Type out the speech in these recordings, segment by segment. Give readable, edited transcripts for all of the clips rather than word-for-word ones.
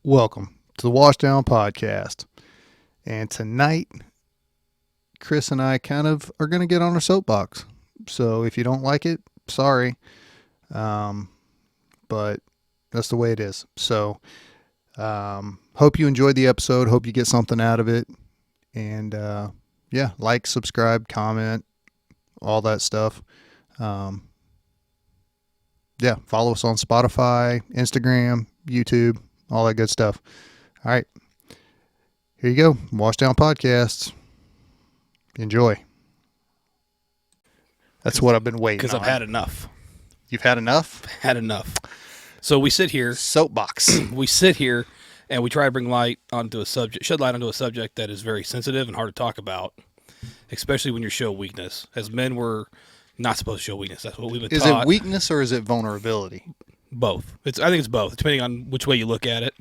Welcome to the Washdown Podcast. And tonight, Chris and I kind of are going to get on our soapbox. So if you don't like it, sorry. But that's the way it is. So hope you enjoyed the episode. Hope you get something out of it. And yeah, like, subscribe, comment, all that stuff. Yeah, follow us on Spotify, Instagram, YouTube, all that good stuff. All right. Here you go. Washdown Podcasts. Enjoy. That's what I've been waiting on. Because I've had enough. You've had enough? Had enough. So we sit here. Soapbox. We sit here and we try to bring light onto a subject, shed light onto a subject that is very sensitive and hard to talk about, especially when you show weakness. As men, we're not supposed to show weakness. That's what we've been taught. Is it weakness or is it vulnerability? Both. I think it's both, depending on which way you look at it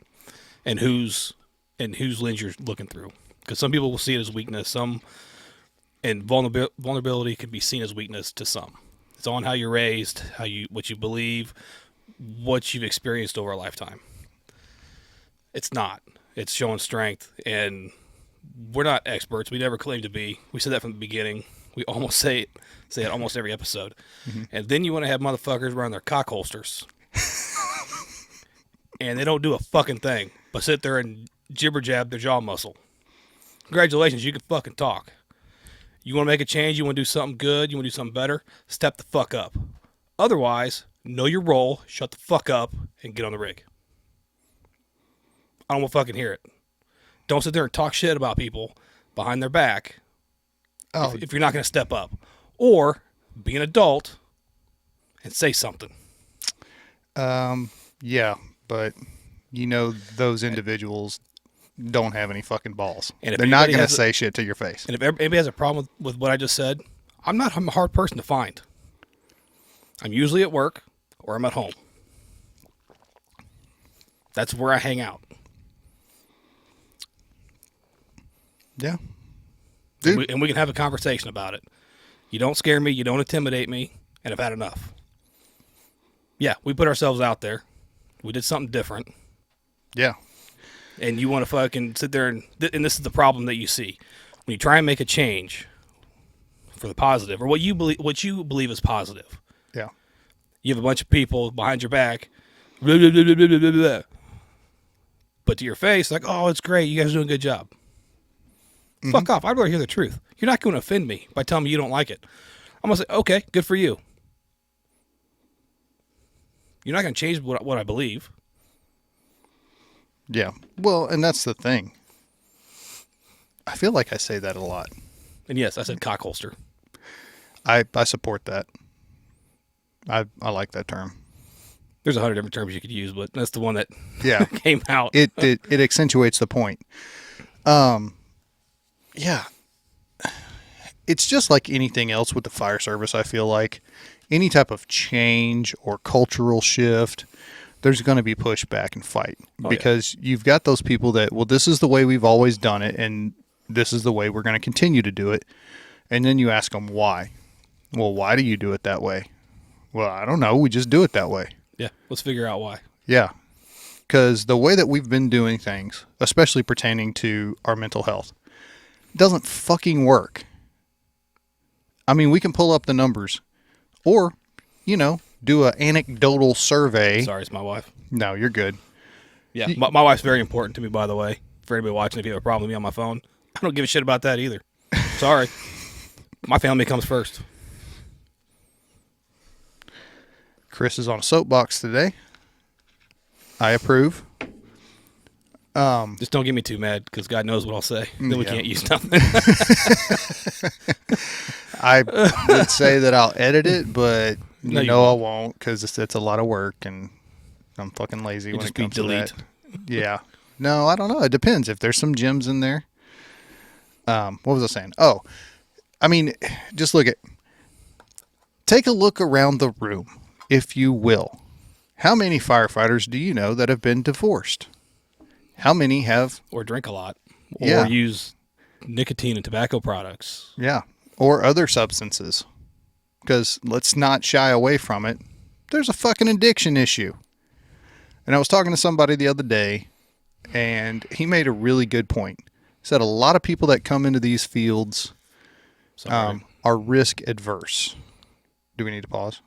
and whose lens you're looking through. Because some people will see it as weakness. And vulnerability can be seen as weakness to some. It's on how you're raised, what you believe, what you've experienced over a lifetime. It's not. It's showing strength, and we're not experts. We never claim to be. We said that from the beginning. We almost say it almost every episode. Mm-hmm. And then you want to have motherfuckers wearing their cock holsters. And they don't do a fucking thing but sit there and jibber jab their jaw muscle. Congratulations, you can fucking talk. You want to make a change, you want to do something good, you want to do something better, step the fuck up. Otherwise, know your role, shut the fuck up, and get on the rig. I don't want to fucking hear it. Don't sit there and talk shit about people behind their back if you're not going to step up. Or be an adult and say something. Yeah, but you know those individuals don't have any fucking balls. And they're not going to say shit to your face. And if anybody has a problem with what I just said, I'm a hard person to find. I'm usually at work or I'm at home. That's where I hang out. Yeah. And we can have a conversation about it. You don't scare me. You don't intimidate me. And I've had enough. Yeah, we put ourselves out there. We did something different. Yeah. And you want to fucking sit there and this is the problem that you see. When you try and make a change for the positive, or what you believe is positive. Yeah. You have a bunch of people behind your back, blah, blah, blah, blah, blah, blah, blah. But to your face, like, oh, it's great. You guys are doing a good job. Mm-hmm. Fuck off. I'd rather hear the truth. You're not going to offend me by telling me you don't like it. I'm going to say, okay, good for you. You're not going to change what I believe. Yeah. Well, and that's the thing. I feel like I say that a lot. And yes, I said cock holster. I support that. I like that term. There's 100 different terms you could use, but that's the one that came out. It accentuates the point. Yeah. It's just like anything else with the fire service, I feel like. Any type of change or cultural shift, there's going to be pushback and fight. Because you've got those people that, well, this is the way we've always done it, and this is the way we're going to continue to do it. And then you ask them why. Well, why do you do it that way? Well, I don't know. We just do it that way. Yeah, let's figure out why. Yeah. Because the way that we've been doing things, especially pertaining to our mental health, doesn't fucking work. I mean, we can pull up the numbers or, do an anecdotal survey. Sorry, it's my wife. No, you're good. Yeah, my wife's very important to me, by the way. For anybody watching, if you have a problem with me on my phone, I don't give a shit about that either. Sorry. My family comes first. Chris is on a soapbox today. I approve. Just don't get me too mad, because God knows what I'll say. Then we can't use nothing. I would say that I'll edit it, but I won't, because it's a lot of work, and I'm fucking lazy when it comes to that. Yeah. No, I don't know. It depends. If there's some gems in there. What was I saying? Oh, I mean, just take a look around the room, if you will. How many firefighters do you know that have been divorced? How many have... Or drink a lot. Or use nicotine and tobacco products. Yeah. Or other substances. Because let's not shy away from it. There's a fucking addiction issue. And I was talking to somebody the other day and he made a really good point. He said a lot of people that come into these fields are risk adverse. Do we need to pause?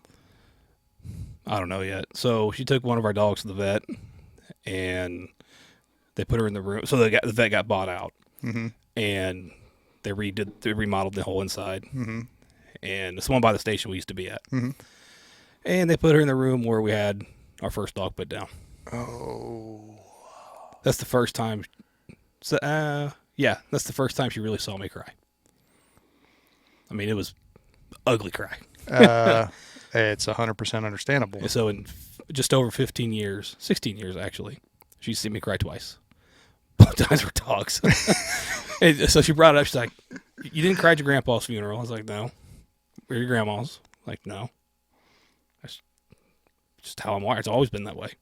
I don't know yet. So she took one of our dogs to the vet, and they put her in the room. So the vet got bought out, and they remodeled the whole inside. And it's the one by the station we used to be at. And they put her in the room where we had our first dog put down. Oh. That's the first time. So, that's the first time she really saw me cry. I mean, it was ugly cry. It's 100% understandable. And so in just over 15 years, 16 years actually, she's seen me cry twice. Both times were dogs. And so she brought it up. She's like, "You didn't cry at your grandpa's funeral?" I was like, "No." "Where your grandma's?" Like, "No." That's just how I'm wired. It's always been that way.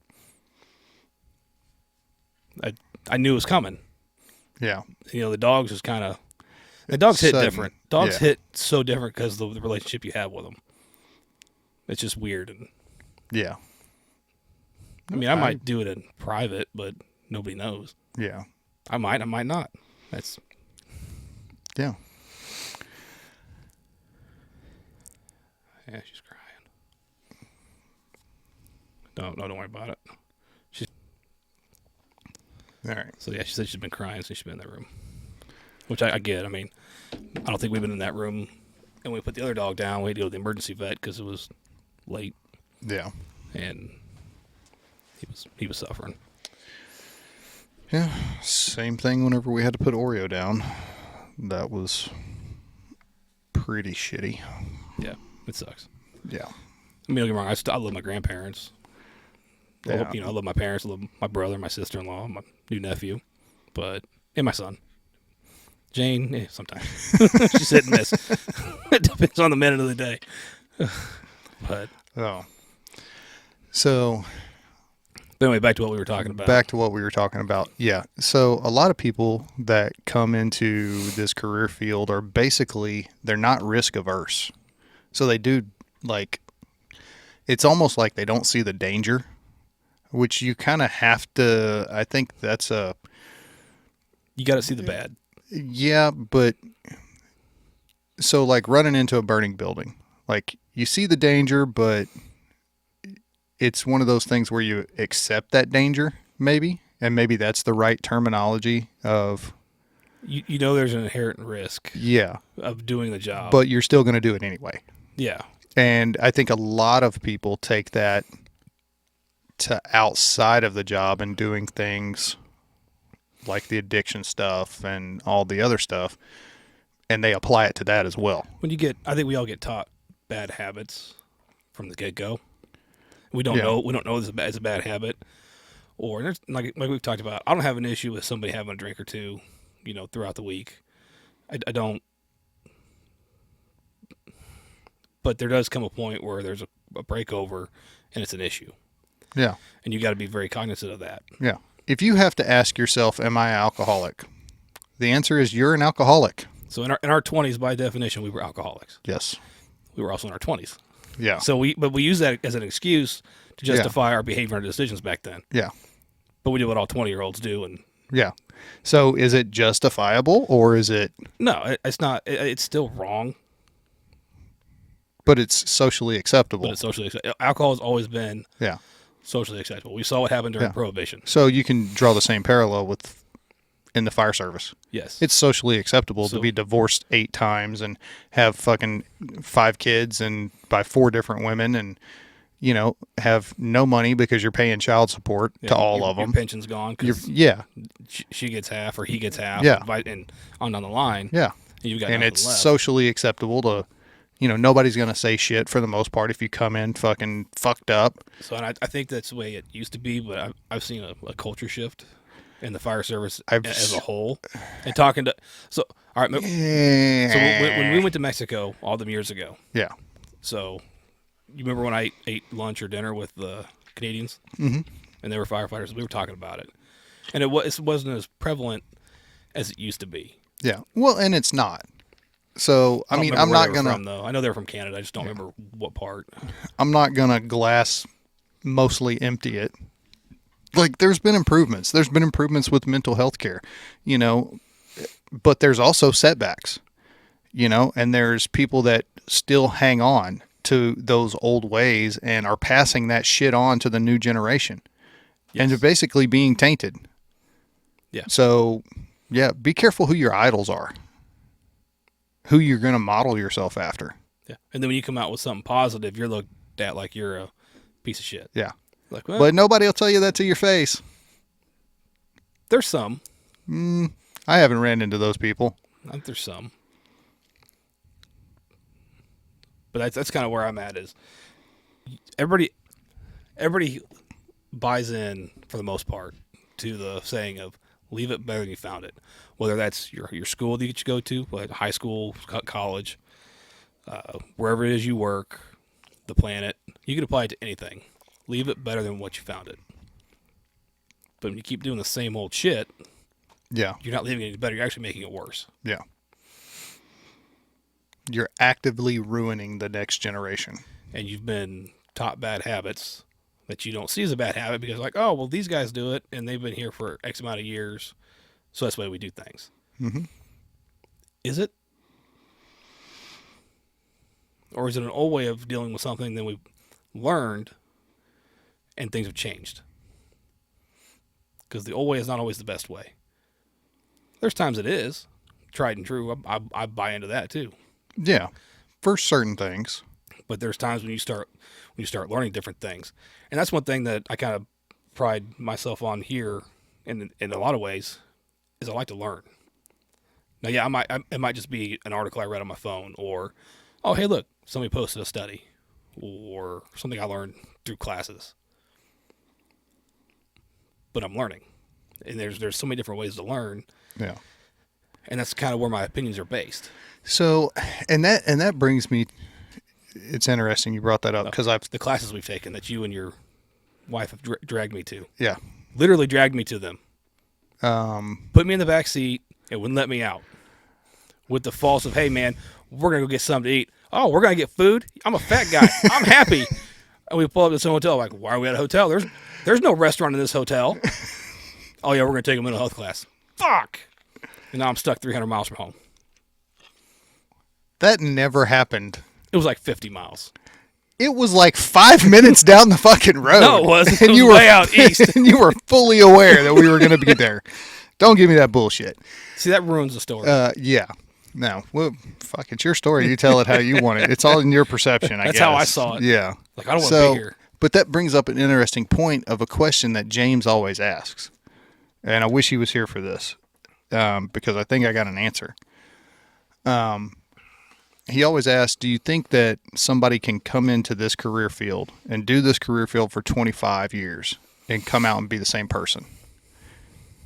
I knew it was coming. Yeah. You know, the dogs is kind of... The dogs hit different. Dogs Yeah. hit so different because of the relationship you have with them. It's just weird. And Yeah. I mean, I might do it in private, but nobody knows. Yeah. I might not. That's... Yeah. Yeah, she's crying. Don't worry about it. All right. So yeah, she said she's been crying since she's been in that room, which I get. I mean, I don't think we've been in that room, and we put the other dog down. We had to go to the emergency vet because it was late. Yeah. And he was suffering. Yeah. Same thing whenever we had to put Oreo down. That was pretty shitty. Yeah, it sucks. Yeah. I mean, don't get me wrong. I love my grandparents. Yeah. I love my parents. I love my brother, my sister-in-law, my new nephew, and my son. Jane, sometimes she's hitting this. It depends on the minute of the day. But so anyway, back to what we were talking about. Yeah. So a lot of people that come into this career field are basically, they're not risk averse. So they do, like, it's almost like they don't see the danger, which you kind of have to, I think that's you got to see the bad. Yeah, but so like running into a burning building, like you see the danger, but it's one of those things where you accept that danger, maybe, and maybe that's the right terminology of. You know, there's an inherent risk. Yeah. Of doing the job, but you're still going to do it anyway. Yeah. And I think a lot of people take that to outside of the job and doing things like the addiction stuff and all the other stuff, and they apply it to that as well. I think we all get taught bad habits from the get-go. We don't know this is a bad habit. Or there's, like we've talked about, I don't have an issue with somebody having a drink or two, throughout the week. I don't. But there does come a point where there's a breakover and it's an issue. Yeah. And you got to be very cognizant of that. Yeah. If you have to ask yourself, am I an alcoholic? The answer is you're an alcoholic. So in our 20s, by definition, we were alcoholics. Yes. We were also in our 20s. Yeah. So we use that as an excuse to justify our behavior and decisions back then. Yeah. But we do what all 20-year-olds do. And yeah. So is it justifiable or is it? No, it's not. It's still wrong. But it's socially acceptable. Alcohol has always been socially acceptable. We saw what happened during Prohibition. So you can draw the same parallel in the fire service. Yes. It's socially acceptable to be divorced 8 times and have fucking 5 kids and by 4 different women and, have no money because you're paying child support to all of them. Your pension's gone. She gets half or he gets half. Yeah. And on down the line. Yeah. And it's left. socially acceptable to, nobody's going to say shit for the most part if you come in fucking fucked up. So and I think that's the way it used to be, but I've seen a culture shift in the fire service as a whole. And talking to... So, all right. Yeah. So when we went to Mexico all them years ago. Yeah. So you remember when I ate lunch or dinner with the Canadians? Mm-hmm. And they were firefighters. We were talking about it. And it wasn't as prevalent as it used to be. Yeah. Well, and it's not. So, I mean, I'm not going to... I know they're from Canada. I just don't remember what part. I'm not going to glass mostly empty it. Like, there's been improvements. There's been improvements with mental health care, but there's also setbacks, and there's people that still hang on to those old ways and are passing that shit on to the new generation. Yes. And they're basically being tainted. Yeah. So, yeah, be careful who your idols are, who you're going to model yourself after. Yeah. And then when you come out with something positive, you're looked at like you're a piece of shit. Yeah. Like, well, but nobody will tell you that to your face. There's some. I haven't ran into those people. I think there's some. But that's kind of where I'm at is everybody buys in for the most part to the saying of leave it better than you found it. Whether that's your school that you go to, like high school, college, wherever it is you work, the planet, you can apply it to anything. Leave it better than what you found it. But when you keep doing the same old shit, yeah, you're not leaving it any better. You're actually making it worse. Yeah. You're actively ruining the next generation. And you've been taught bad habits that you don't see as a bad habit because, like, oh, well, these guys do it, and they've been here for X amount of years, so that's the way we do things. Mm-hmm. Is it? Or is it an old way of dealing with something that we've learned and things have changed? Because the old way is not always the best way. There's times it is. Tried and true. I buy into that too. Yeah. For certain things. But there's times when you start learning different things. And that's one thing that I kind of pride myself on here in a lot of ways is I like to learn. Now, yeah, it might just be an article I read on my phone or, oh, hey, look, somebody posted a study or something I learned through classes. But I'm learning. And there's so many different ways to learn. Yeah. And that's kind of where my opinions are based. So, and that brings me, it's interesting you brought that up because the classes we've taken that you and your wife have dragged me to. Yeah. Literally dragged me to them. Put me in the back seat and wouldn't let me out. With the false of, hey, man, we're going to go get something to eat. Oh, we're going to get food? I'm a fat guy. I'm happy. And we pull up to some hotel. Like, why are we at a hotel? There's no restaurant in this hotel. Oh, yeah, we're going to take a mental health class. Fuck. And now I'm stuck 300 miles from home. That never happened. It was like 50 miles. It was like 5 minutes down the fucking road. No, it wasn't. And it was you were way out east. And you were fully aware that we were going to be there. Don't give me that bullshit. See, that ruins the story. Yeah. No, well, fuck, it's your story. You tell it how you want it. It's all in your perception, I guess. That's how I saw it. Yeah. Like, I don't want to be here. But that brings up an interesting point of a question that James always asks. And I wish he was here for this because I think I got an answer. He always asks, do you think that somebody can come into this career field and do this career field for 25 years and come out and be the same person?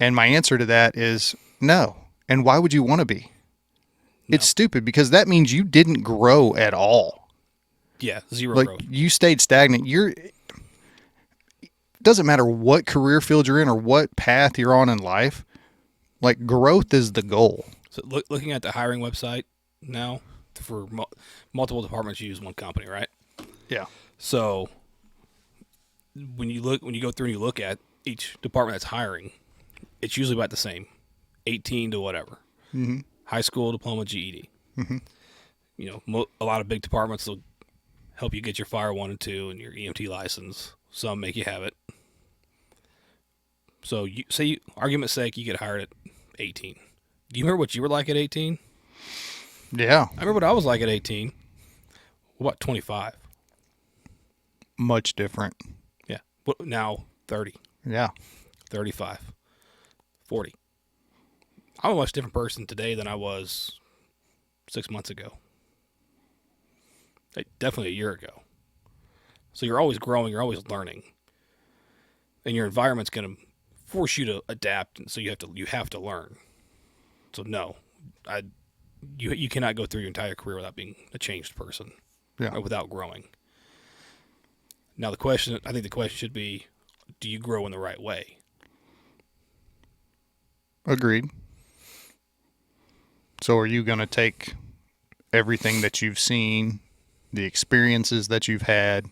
And my answer to that is no. And why would you want to be? No. It's stupid because that means you didn't grow at all. Yeah, zero growth. You stayed stagnant. It doesn't matter what career field you're in or what path you're on in life. Like, growth is the goal. So looking at the hiring website now, for multiple departments, you use one company, right? Yeah. So when you go through and you look at each department that's hiring, it's usually about the same, 18 to whatever. Mm-hmm. High school, diploma, GED. Mm-hmm. A lot of big departments will help you get your Fire 1 and 2 and your EMT license. Some make you have it. So argument's sake, you get hired at 18. Do you remember what you were like at 18? Yeah. I remember what I was like at 18. What, 25? Much different. Yeah. Now 30. Yeah. 35. 40. I'm a much different person today than I was 6 months ago. Definitely a year ago. So you're always growing, you're always learning. And your environment's going to force you to adapt, and so you have to learn. So no, you cannot go through your entire career without being a changed person, or without growing. Now I think the question should be, do you grow in the right way? Agreed. So are you going to take everything that you've seen, the experiences that you've had,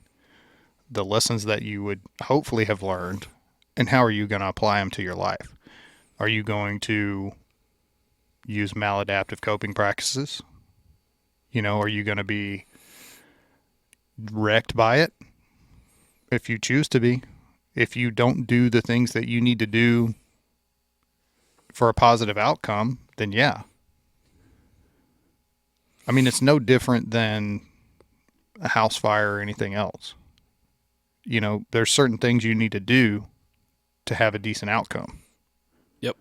the lessons that you would hopefully have learned, And how are you going to apply them to your life? Are you going to use maladaptive coping practices? Are you going to be wrecked by it? If you choose to be. If you don't do the things that you need to do for a positive outcome, then yeah. I mean, it's no different than a house fire or anything else. There's certain things you need to do to have a decent outcome. Yep.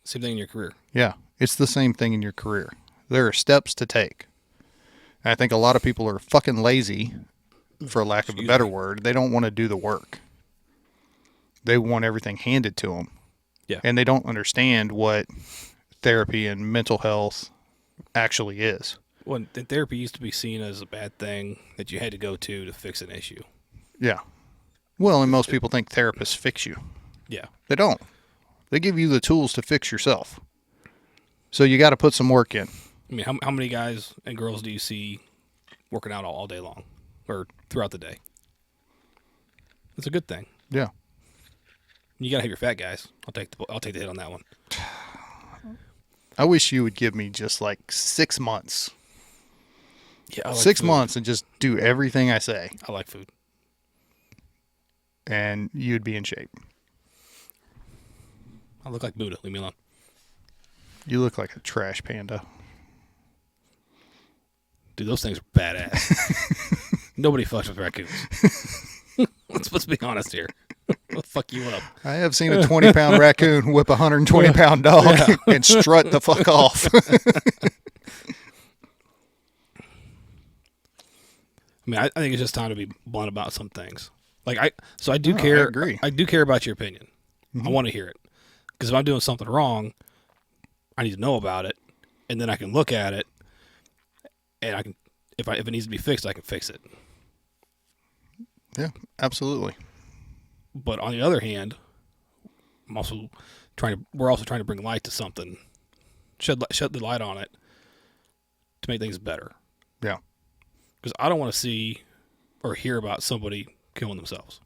Same thing in your career. Yeah, it's the same thing in your career. There are steps to take. And I think a lot of people are fucking lazy, for lack of a better word. They don't want to do the work. They want everything handed to them. Yeah. And they don't understand what therapy and mental health actually is. Well, therapy used to be seen as a bad thing that you had to go to fix an issue. Yeah. Well, and most people think therapists fix you. Yeah. They don't. They give you the tools to fix yourself. So you got to put some work in. I mean, how many guys and girls do you see working out all day long or throughout the day? It's a good thing. Yeah. You got to have your fat guys. I'll take the hit on that one. I wish you would give me just like 6 months. Yeah, I like 6 food. months and just do everything I say. I like food. And you'd be in shape. I look like Buddha. Leave me alone. You look like a trash panda. Dude, those things are badass. Nobody fucks with raccoons. Let's be honest here. They'll fuck you up. I have seen a 20-pound raccoon whip a 120-pound dog and strut the fuck off. I mean, I think it's just time to be blunt about some things. Like I do care. I agree. I do care about your opinion. Mm-hmm. I want to hear it because if I'm doing something wrong, I need to know about it, and then I can look at it, and I can, if it needs to be fixed, I can fix it. Yeah, absolutely. But on the other hand, we're also trying to bring light to something, shed the light on it to make things better. Yeah. Because I don't want to see or hear about somebody killing themselves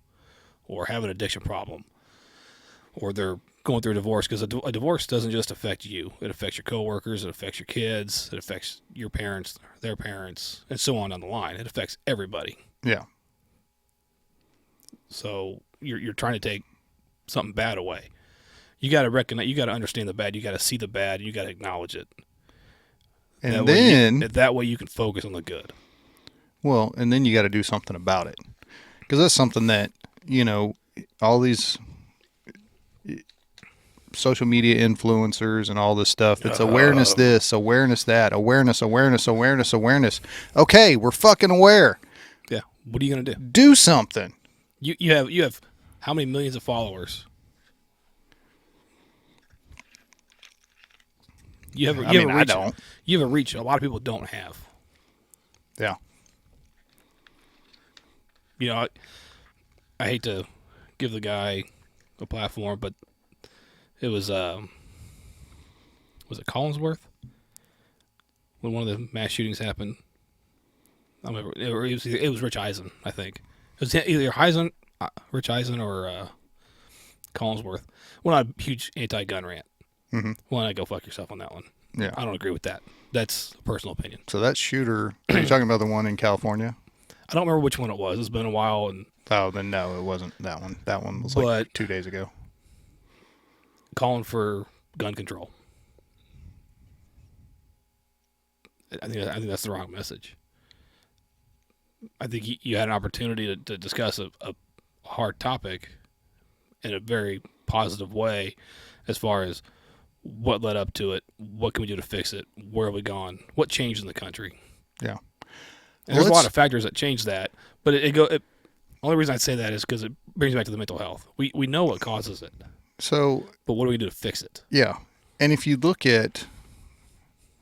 or have an addiction problem or they're going through a divorce, because a divorce doesn't just affect you. It affects your coworkers, it affects your kids, it affects your parents, their parents, and so on down the line. It affects everybody. Yeah. So you're trying to take something bad away. You got to recognize, you got to understand the bad, you got to see the bad, and you got to acknowledge it. And then that way you can focus on the good. Well, and then you got to do something about it. Because that's something that, all these social media influencers and all this stuff, it's awareness this, awareness that, awareness. Okay, we're fucking aware. Yeah. What are you going to do? Do something. You have how many millions of followers? I don't. You have a reach a lot of people don't have. Yeah. I hate to give the guy a platform, but it was it Collinsworth? When one of the mass shootings happened. I remember it was Rich Eisen, I think. It was either Rich Eisen or Collinsworth. Well, not a huge anti-gun rant. Mm-hmm. Well, I go fuck yourself on that one. Yeah. I don't agree with that. That's a personal opinion. So that shooter, are you talking about the one in California? I don't remember which one it was. It's been a while. And oh, then no, it wasn't that one. That one was like 2 days ago. Calling for gun control. I think that's the wrong message. I think you had an opportunity to discuss a hard topic in a very positive way as far as what led up to it, what can we do to fix it, where have we gone, what changed in the country. Yeah. And there's a lot of factors that change that, but the only reason I'd say that is because it brings back to the mental health. We know what causes it. So, but what do we do to fix it? Yeah. And if you look at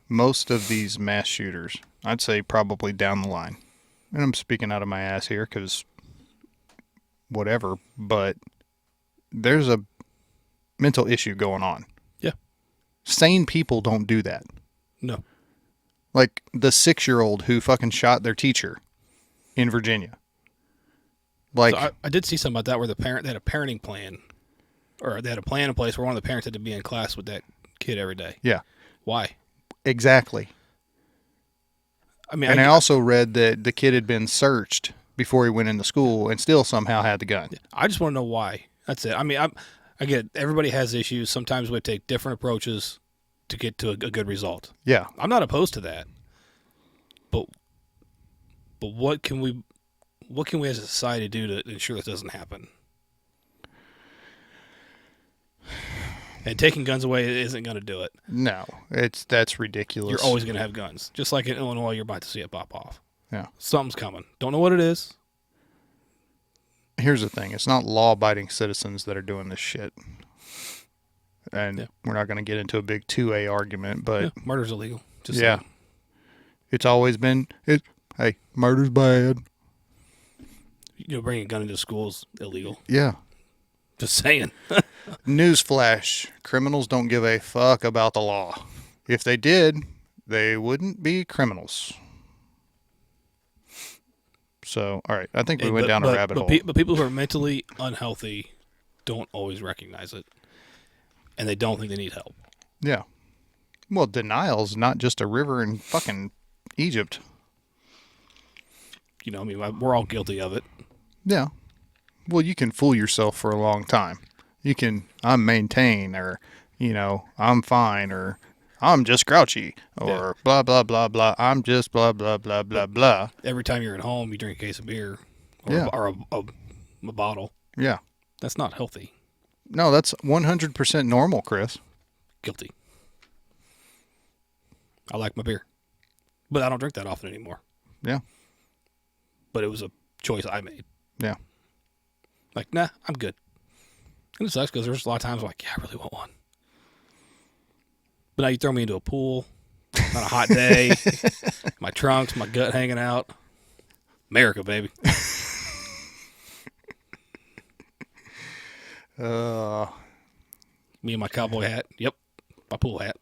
most of these mass shooters, I'd say probably down the line, and I'm speaking out of my ass here because whatever, but there's a mental issue going on. Yeah. Sane people don't do that. No. Like the 6-year-old who fucking shot their teacher in Virginia. Like, so I did see something about that where they had a parenting plan, or they had a plan in place where one of the parents had to be in class with that kid every day. Yeah. Why? Exactly. I mean, and I also read that the kid had been searched before he went into school and still somehow had the gun. I just want to know why. That's it. I mean, I get it. Everybody has issues. Sometimes we take different approaches to get to a good result. Yeah. I'm not opposed to that. But what can we as a society do to ensure this doesn't happen? And taking guns away isn't going to do it. No, that's ridiculous. You're always going to have guns. Just like in Illinois, you're about to see it pop off. Yeah. Something's coming. Don't know what it is. Here's the thing. It's not law-abiding citizens that are doing this shit. And we're not going to get into a big 2A argument, but... murder's illegal. Just saying. It's always been... hey, murder's bad. Bringing a gun into schools illegal. Yeah. Just saying. Newsflash. Criminals don't give a fuck about the law. If they did, they wouldn't be criminals. So, all right. I think we went down a rabbit hole. But people who are mentally unhealthy don't always recognize it. And they don't think they need help. Yeah. Well, denial's not just a river in fucking Egypt. I mean, we're all guilty of it. Yeah. Well, you can fool yourself for a long time. You can, I'm maintain, or, I'm fine, or I'm just grouchy, or blah, blah, blah, blah. I'm just blah, blah, blah, blah, blah. Every time you're at home, you drink a case of beer or a bottle. Yeah. That's not healthy. No, that's 100% normal, Chris. Guilty. I like my beer, but I don't drink that often anymore. Yeah. But it was a choice I made. Yeah. Like, nah, I'm good. And it sucks because there's a lot of times I'm like, yeah, I really want one. But now you throw me into a pool on a hot day, my trunks, my gut hanging out. America, baby. Me and my cowboy hat. Yep. My pool hat.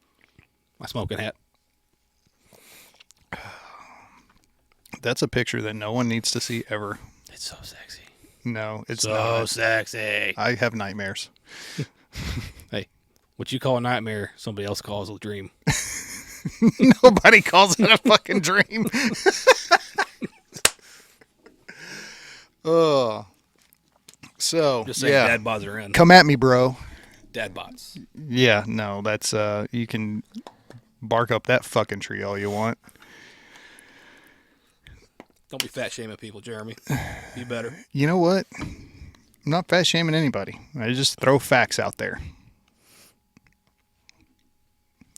My smoking hat. That's a picture that no one needs to see ever. It's so sexy. No, it's so not. Sexy. I have nightmares. Hey, what you call a nightmare, somebody else calls a dream. Nobody calls it a fucking dream. Oh. So, just saying, dad bods are in. Come at me, bro. Dad bods. Yeah, no, that's, you can bark up that fucking tree all you want. Don't be fat shaming people, Jeremy. Be better. You know what? I'm not fat shaming anybody. I just throw facts out there.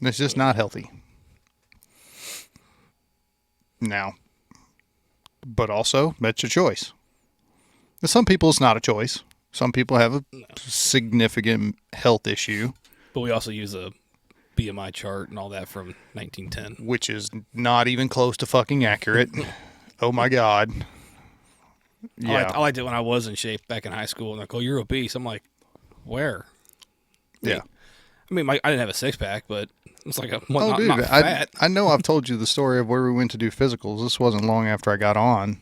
It's just not healthy. Now, but also, that's your choice. Some people, it's not a choice. Some people have a significant health issue. But we also use a BMI chart and all that from 1910. Which is not even close to fucking accurate. Oh, my God. Yeah. I liked it when I was in shape back in high school. And they're like, oh, you're obese. I'm like, where? Yeah. I mean, I didn't have a six-pack, but it's like, not fat. I know I've told you the story of where we went to do physicals. This wasn't long after I got on.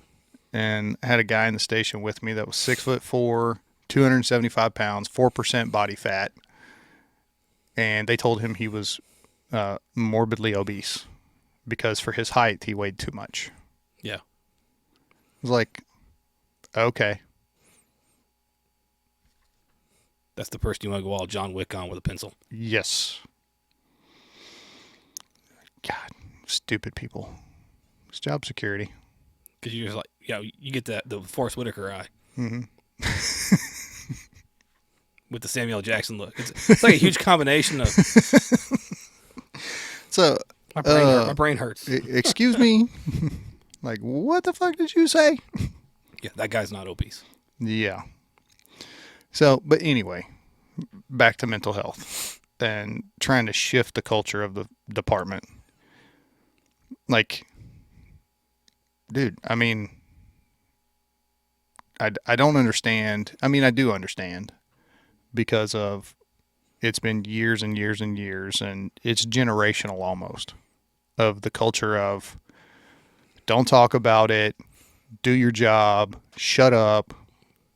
And I had a guy in the station with me that was 6'4", 275 pounds, 4% body fat. And they told him he was morbidly obese because for his height, he weighed too much. Yeah. I was like, okay. That's the person you want to go all John Wick on with a pencil. Yes. God, stupid people. It's job security. Because you're just like, you get the Forrest Whitaker eye. Mm-hmm. With the Samuel Jackson look. It's like a huge combination of... So... My brain hurts. Excuse me? Like, what the fuck did you say? Yeah, that guy's not obese. Yeah. So, but anyway, back to mental health and trying to shift the culture of the department. Like, dude, I mean, I don't understand. I mean, I do understand because of it's been years and years and years, and it's generational almost of the culture of don't talk about it, do your job, shut up,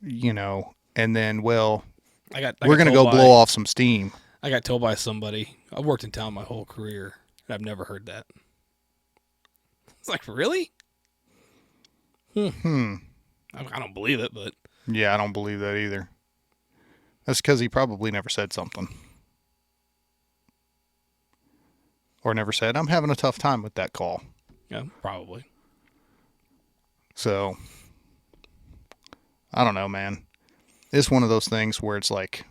and then, well, I we're going to go blow off some steam. I got told by somebody, I've worked in town my whole career, and I've never heard that. It's like, really? I don't believe it, but... Yeah, I don't believe that either. That's because he probably never said something. Or never said, I'm having a tough time with that call. Yeah, probably. So, I don't know, man. It's one of those things where it's like,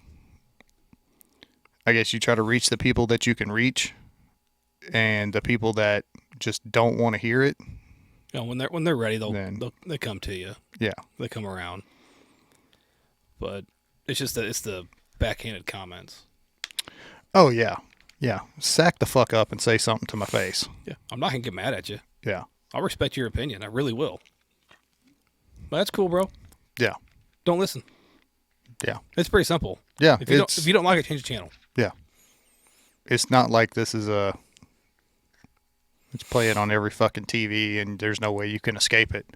I guess you try to reach the people that you can reach, and the people that just don't want to hear it. When they're ready, they come to you. Yeah, they come around. But it's just that it's the backhanded comments. Oh yeah. Sack the fuck up and say something to my face. Yeah, I'm not gonna get mad at you. Yeah, I'll respect your opinion. I really will. But that's cool, bro. Yeah. Don't listen. Yeah. It's pretty simple. Yeah. If you don't like it, change the channel. Yeah. It's not like this is it's playing on every fucking TV and there's no way you can escape it.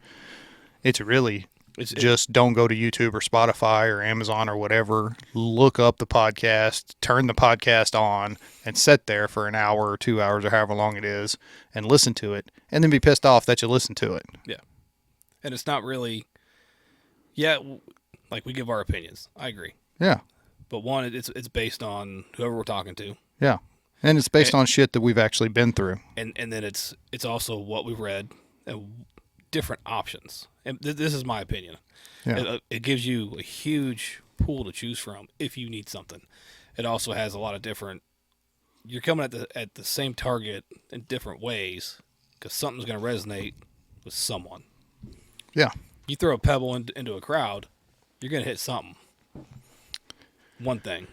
It's really just don't go to YouTube or Spotify or Amazon or whatever. Look up the podcast, turn the podcast on, and sit there for an hour or 2 hours or however long it is and listen to it, and then be pissed off that you listen to it. Yeah. And it's not really... Yeah, like we give our opinions. I agree. Yeah. But one, it's based on whoever we're talking to. Yeah. And it's based on shit that we've actually been through. And then it's also what we've read and different options. And this is my opinion. Yeah. It gives you a huge pool to choose from if you need something. It also has a lot of different... You're coming at the same target in different ways because something's going to resonate with someone. Yeah. You throw a pebble into a crowd, you're going to hit something. One thing.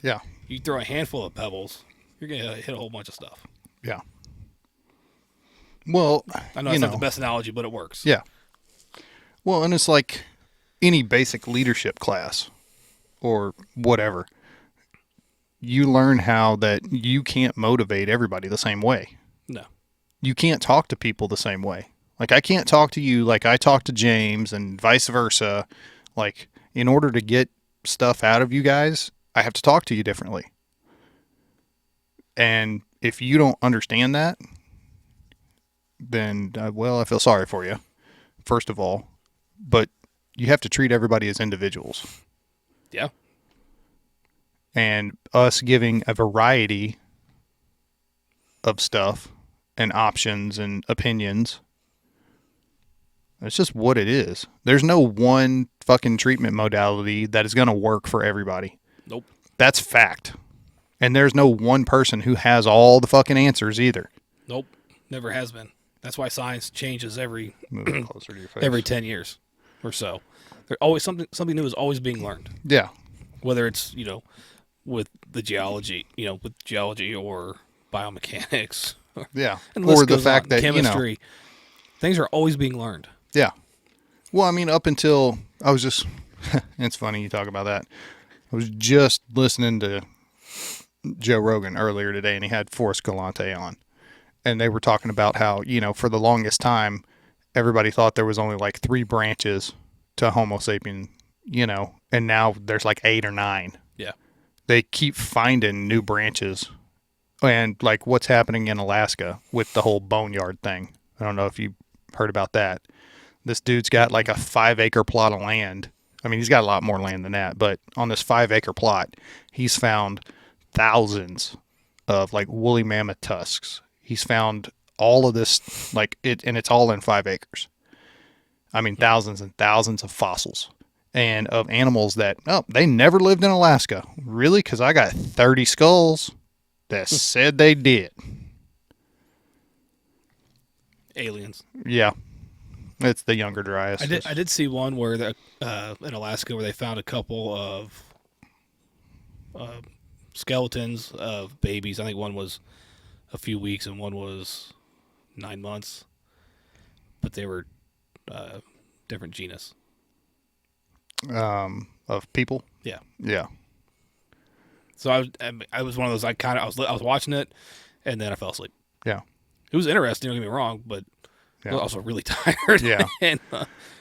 Yeah. You throw a handful of pebbles, you're going to hit a whole bunch of stuff. Yeah. Well, I know it's not the best analogy, but it works. Yeah. Well, and it's like any basic leadership class or whatever. You learn how that you can't motivate everybody the same way. No. You can't talk to people the same way. Like, I can't talk to you like I talk to James and vice versa. Like, in order to get stuff out of you guys, I have to talk to you differently. And if you don't understand that, then, well, I feel sorry for you, first of all. But you have to treat everybody as individuals. Yeah. And us giving a variety of stuff and options and opinions, it's just what it is. There's no one fucking treatment modality that is going to work for everybody. Nope. That's fact. And there's no one person who has all the fucking answers either. Nope. Never has been. That's why science changes every closer to your face. every 10 years or so. There's always something new is always being learned. Yeah. Whether it's, with the geology, with geology or biomechanics. Yeah. Or the fact that, chemistry. Things are always being learned. Yeah. Well, I mean, up until I was just, it's funny you talk about that. I was just listening to Joe Rogan earlier today, and he had Forrest Galante on. And they were talking about how, for the longest time, everybody thought there was only like 3 branches to Homo sapien, and now there's like 8 or 9. Yeah. They keep finding new branches. And like what's happening in Alaska with the whole boneyard thing. I don't know if you heard about that. This dude's got like a 5-acre plot of land. I mean, he's got a lot more land than that, but on this 5-acre plot, he's found thousands of like woolly mammoth tusks. He's found all of this, and it's all in 5 acres. I mean, thousands and thousands of fossils and of animals that, they never lived in Alaska. Really? Because I got 30 skulls that said they did. Aliens. Yeah. It's the Younger Dryas. I did see one where in Alaska where they found a couple of skeletons of babies. I think one was a few weeks and one was 9 months, but they were different genus. Of people. Yeah. Yeah. So I was one of those. I was watching it, and then I fell asleep. Yeah. It was interesting. Don't get me wrong, but Yeah. Also really tired. Yeah. And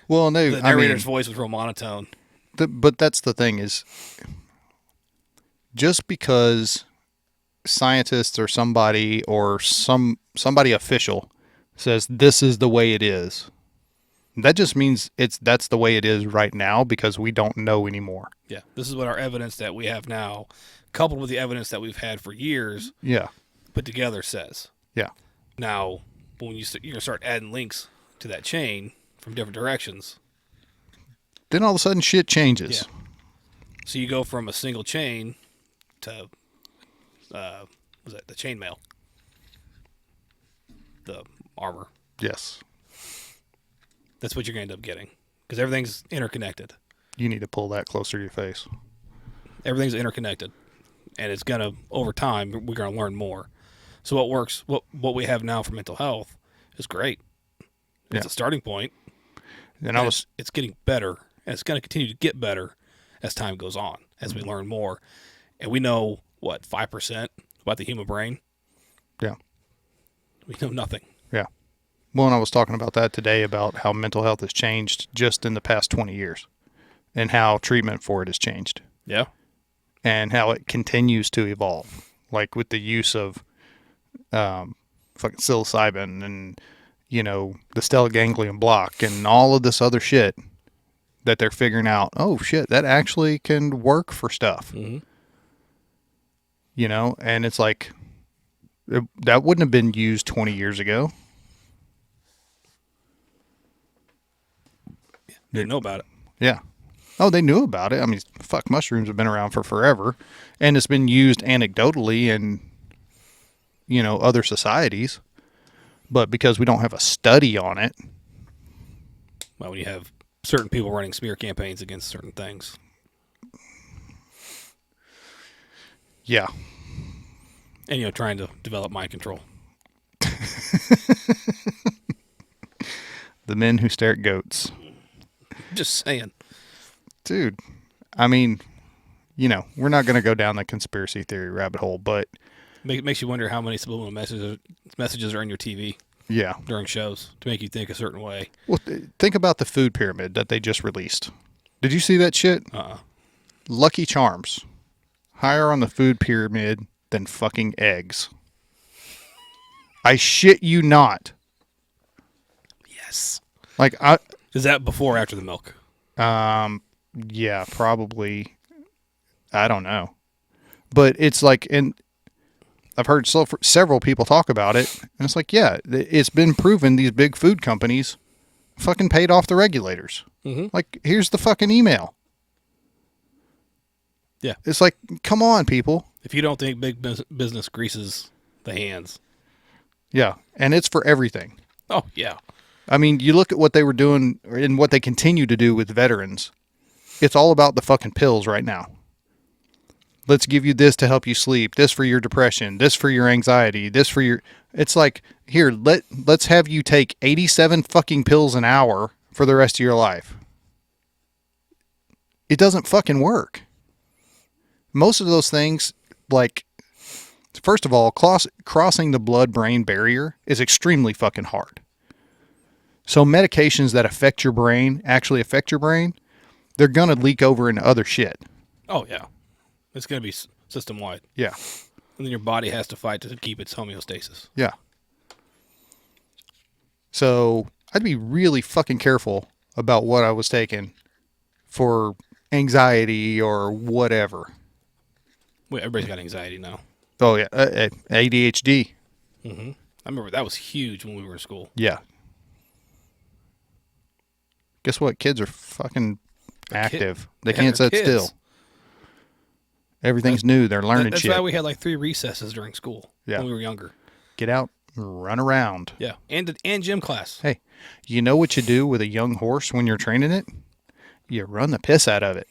well, no, the narrator's voice was real monotone. But that's the thing is, just because scientists or somebody official says this is the way it is, that just means that's the way it is right now because we don't know anymore. Yeah, this is what our evidence that we have now, coupled with the evidence that we've had for years, put together says. Yeah. Now, when you're going to start adding links to that chain from different directions, then all of a sudden shit changes. Yeah. So you go from a single chain to was that the chainmail, the armor. Yes. That's what you're going to end up getting because everything's interconnected. You need to pull that closer to your face. Everything's interconnected, and it's going to, over time, we're going to learn more. So what works, what we have now for mental health is great. It's a starting point, and it's getting better, and it's going to continue to get better as time goes on, as we learn more. And we know, 5% about the human brain? Yeah. We know nothing. Yeah. Well, and I was talking about that today, about how mental health has changed just in the past 20 years and how treatment for it has changed. Yeah. And how it continues to evolve, like with the use of fucking psilocybin and, the stellate ganglion block and all of this other shit that they're figuring out, oh, shit, that actually can work for stuff. Mm-hmm. And it's like, that wouldn't have been used 20 years ago. They didn't know about it. Yeah. Oh, they knew about it. I mean, fuck, mushrooms have been around for forever, and it's been used anecdotally in, other societies. But because we don't have a study on it. Well, when you have certain people running smear campaigns against certain things. Yeah. And, trying to develop mind control. The men who stare at goats. Just saying. Dude, I mean, we're not going to go down the conspiracy theory rabbit hole, but... It makes you wonder how many subliminal messages are in your TV. Yeah. During shows to make you think a certain way. Well, think about the food pyramid that they just released. Did you see that shit? Lucky Charms. Higher on the food pyramid than fucking eggs. I shit you not. Yes. Is that before or after the milk? Yeah, probably. I don't know. But it's like, and I've heard several people talk about it, and it's like, yeah, it's been proven these big food companies fucking paid off the regulators. Mm-hmm. Like, here's the fucking email. Yeah. It's like, come on, people. If you don't think big business greases the hands. Yeah, and it's for everything. Oh, yeah. I mean, you look at what they were doing and what they continue to do with veterans. It's all about the fucking pills right now. Let's give you this to help you sleep, this for your depression, this for your anxiety, this for your... It's like, here, let's have you take 87 fucking pills an hour for the rest of your life. It doesn't fucking work. Most of those things, like, first of all, crossing the blood-brain barrier is extremely fucking hard. So medications that affect your brain, they're going to leak over into other shit. Oh, yeah. It's going to be system-wide. Yeah. And then your body has to fight to keep its homeostasis. Yeah. So I'd be really fucking careful about what I was taking for anxiety or whatever. Wait, everybody's got anxiety now. Oh, yeah. ADHD. Mm-hmm. I remember that was huge when we were in school. Yeah. Guess what? Kids are fucking active. They can't sit still. Everything's new. They're learning shit. That's why we had like 3 recesses during school when we were younger. Get out, run around. Yeah, and gym class. Hey, you know what you do with a young horse when you're training it? You run the piss out of it.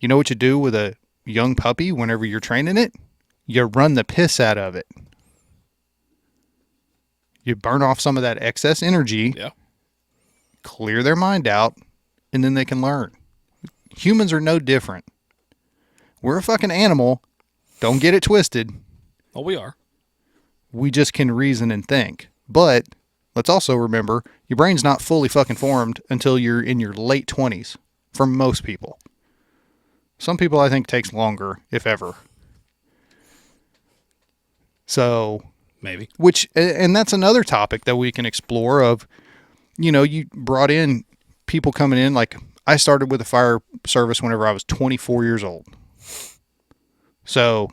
You know what you do with a young puppy whenever you're training it? You run the piss out of it. You burn off some of that excess energy. Yeah. Clear their mind out, and then they can learn. Humans are no different. We're a fucking animal. Don't get it twisted. Oh, we are. We just can reason and think. But let's also remember your brain's not fully fucking formed until you're in your late 20s for most people. Some people I think takes longer, if ever. So maybe, and that's another topic that we can explore of, you brought in people coming in. Like, I started with the fire service whenever I was 24 years old. So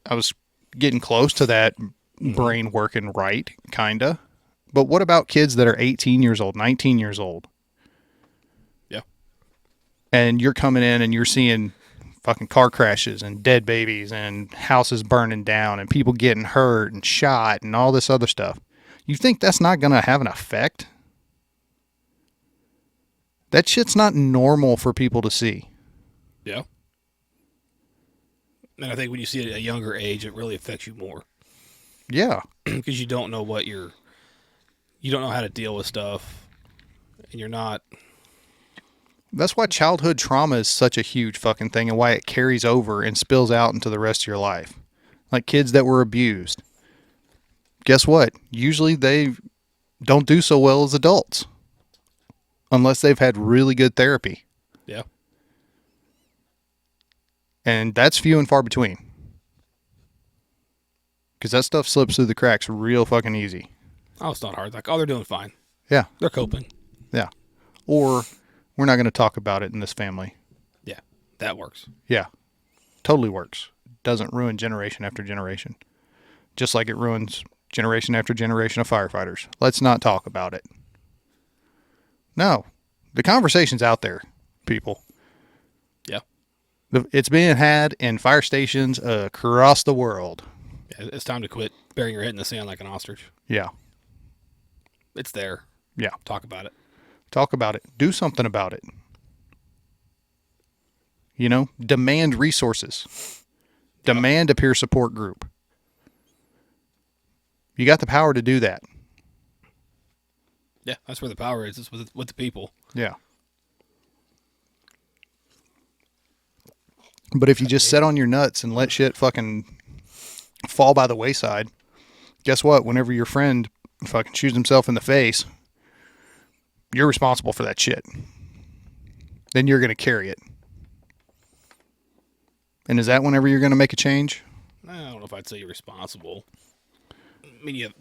I was getting close to that brain working right, kinda. But what about kids that are 18 years old, 19 years old? Yeah. And you're coming in and you're seeing fucking car crashes and dead babies and houses burning down and people getting hurt and shot and all this other stuff. You think that's not going to have an effect? That shit's not normal for people to see. Yeah. And I think when you see it at a younger age, it really affects you more. Yeah. Because you don't know you don't know how to deal with stuff, and you're not. That's why childhood trauma is such a huge fucking thing, and why it carries over and spills out into the rest of your life. Like kids that were abused. Guess what? Usually they don't do so well as adults. Unless they've had really good therapy. Yeah. And that's few and far between. Because that stuff slips through the cracks real fucking easy. Oh, it's not hard. Like, oh, they're doing fine. Yeah. They're coping. Yeah. Or we're not going to talk about it in this family. Yeah. That works. Yeah. Totally works. Doesn't ruin generation after generation. Just like it ruins generation after generation of firefighters. Let's not talk about it. No. The conversation's out there, people. Yeah. It's being had in fire stations across the world. Yeah, it's time to quit burying your head in the sand like an ostrich. Yeah. It's there. Yeah. Talk about it. Talk about it. Do something about it. Demand resources. Demand a peer support group. You got the power to do that. Yeah, that's where the power is. It's with the people. Yeah. But if you just sit on your nuts and let shit fucking fall by the wayside, guess what? Whenever your friend fucking shoots himself in the face, you're responsible for that shit. Then you're going to carry it. And is that whenever you're going to make a change? I don't know if I'd say you're responsible. I mean,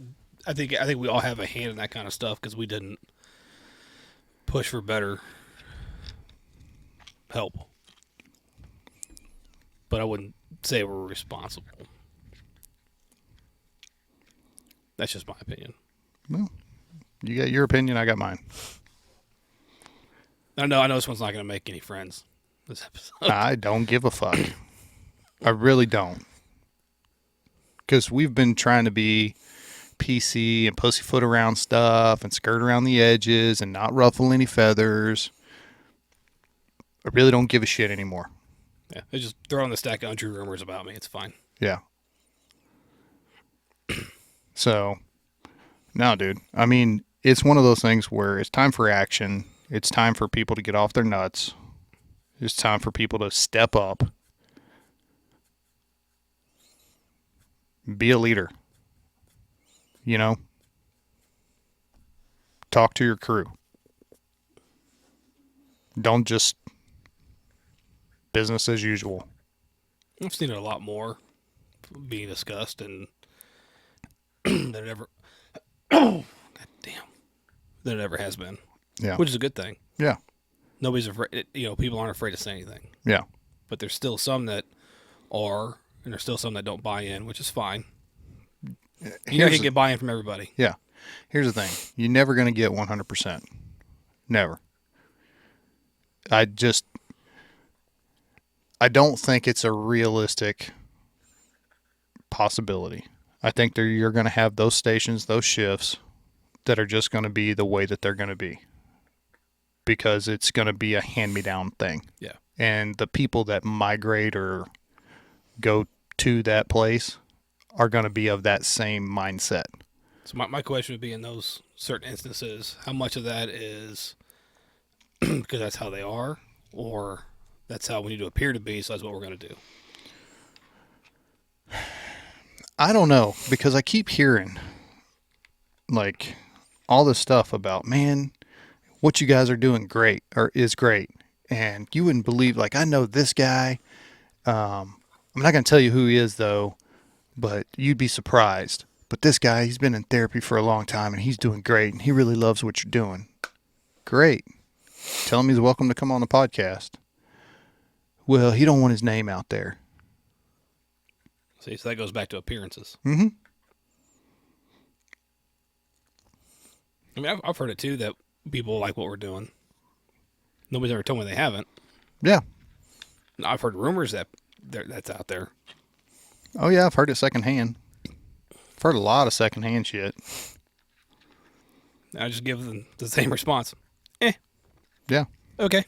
I think we all have a hand in that kind of stuff because we didn't push for better help. But I wouldn't say we're responsible. That's just my opinion. Well, you got your opinion, I got mine. I know this one's not going to make any friends, this episode. I don't give a fuck. I really don't. Because we've been trying to be PC and pussyfoot around stuff and skirt around the edges and not ruffle any feathers. I really don't give a shit anymore. Yeah, they just throw on the stack of untrue rumors about me. It's fine. Yeah. So, no, dude. I mean, it's one of those things where it's time for action. It's time for people to get off their nuts. It's time for people to step up. Be a leader. Talk to your crew. Don't just business as usual. I've seen it a lot more being discussed and than it ever. God damn. Than it ever has been. Yeah. Which is a good thing. Yeah. Nobody's afraid. People aren't afraid to say anything. Yeah. But there's still some that are, and there's still some that don't buy in, which is fine. You can get buy-in from everybody. Yeah. Here's the thing. You're never going to get 100%. Never. I don't think it's a realistic possibility. I think you're going to have those stations, those shifts that are just going to be the way that they're going to be. Because it's going to be a hand-me-down thing. Yeah. And the people that migrate or go to that place are going to be of that same mindset. So my question would be, in those certain instances, how much of that is because that's how they are, or that's how we need to appear to be, so that's what we're going to do? I don't know, because I keep hearing, like, all this stuff about, man, what you guys are doing is great. And you wouldn't believe, like, I know this guy. I'm not going to tell you who he is, though, but you'd be surprised. But this guy, he's been in therapy for a long time, and he's doing great, and he really loves what you're doing. Great. Tell him he's welcome to come on the podcast. Well, he don't want his name out there. See, so that goes back to appearances. Mm-hmm. I mean, I've heard it, too, that people like what we're doing. Nobody's ever told me they haven't. Yeah. I've heard rumors that's out there. Oh, yeah, I've heard it secondhand. I've heard a lot of secondhand shit. I just give them the same response. Yeah. Okay.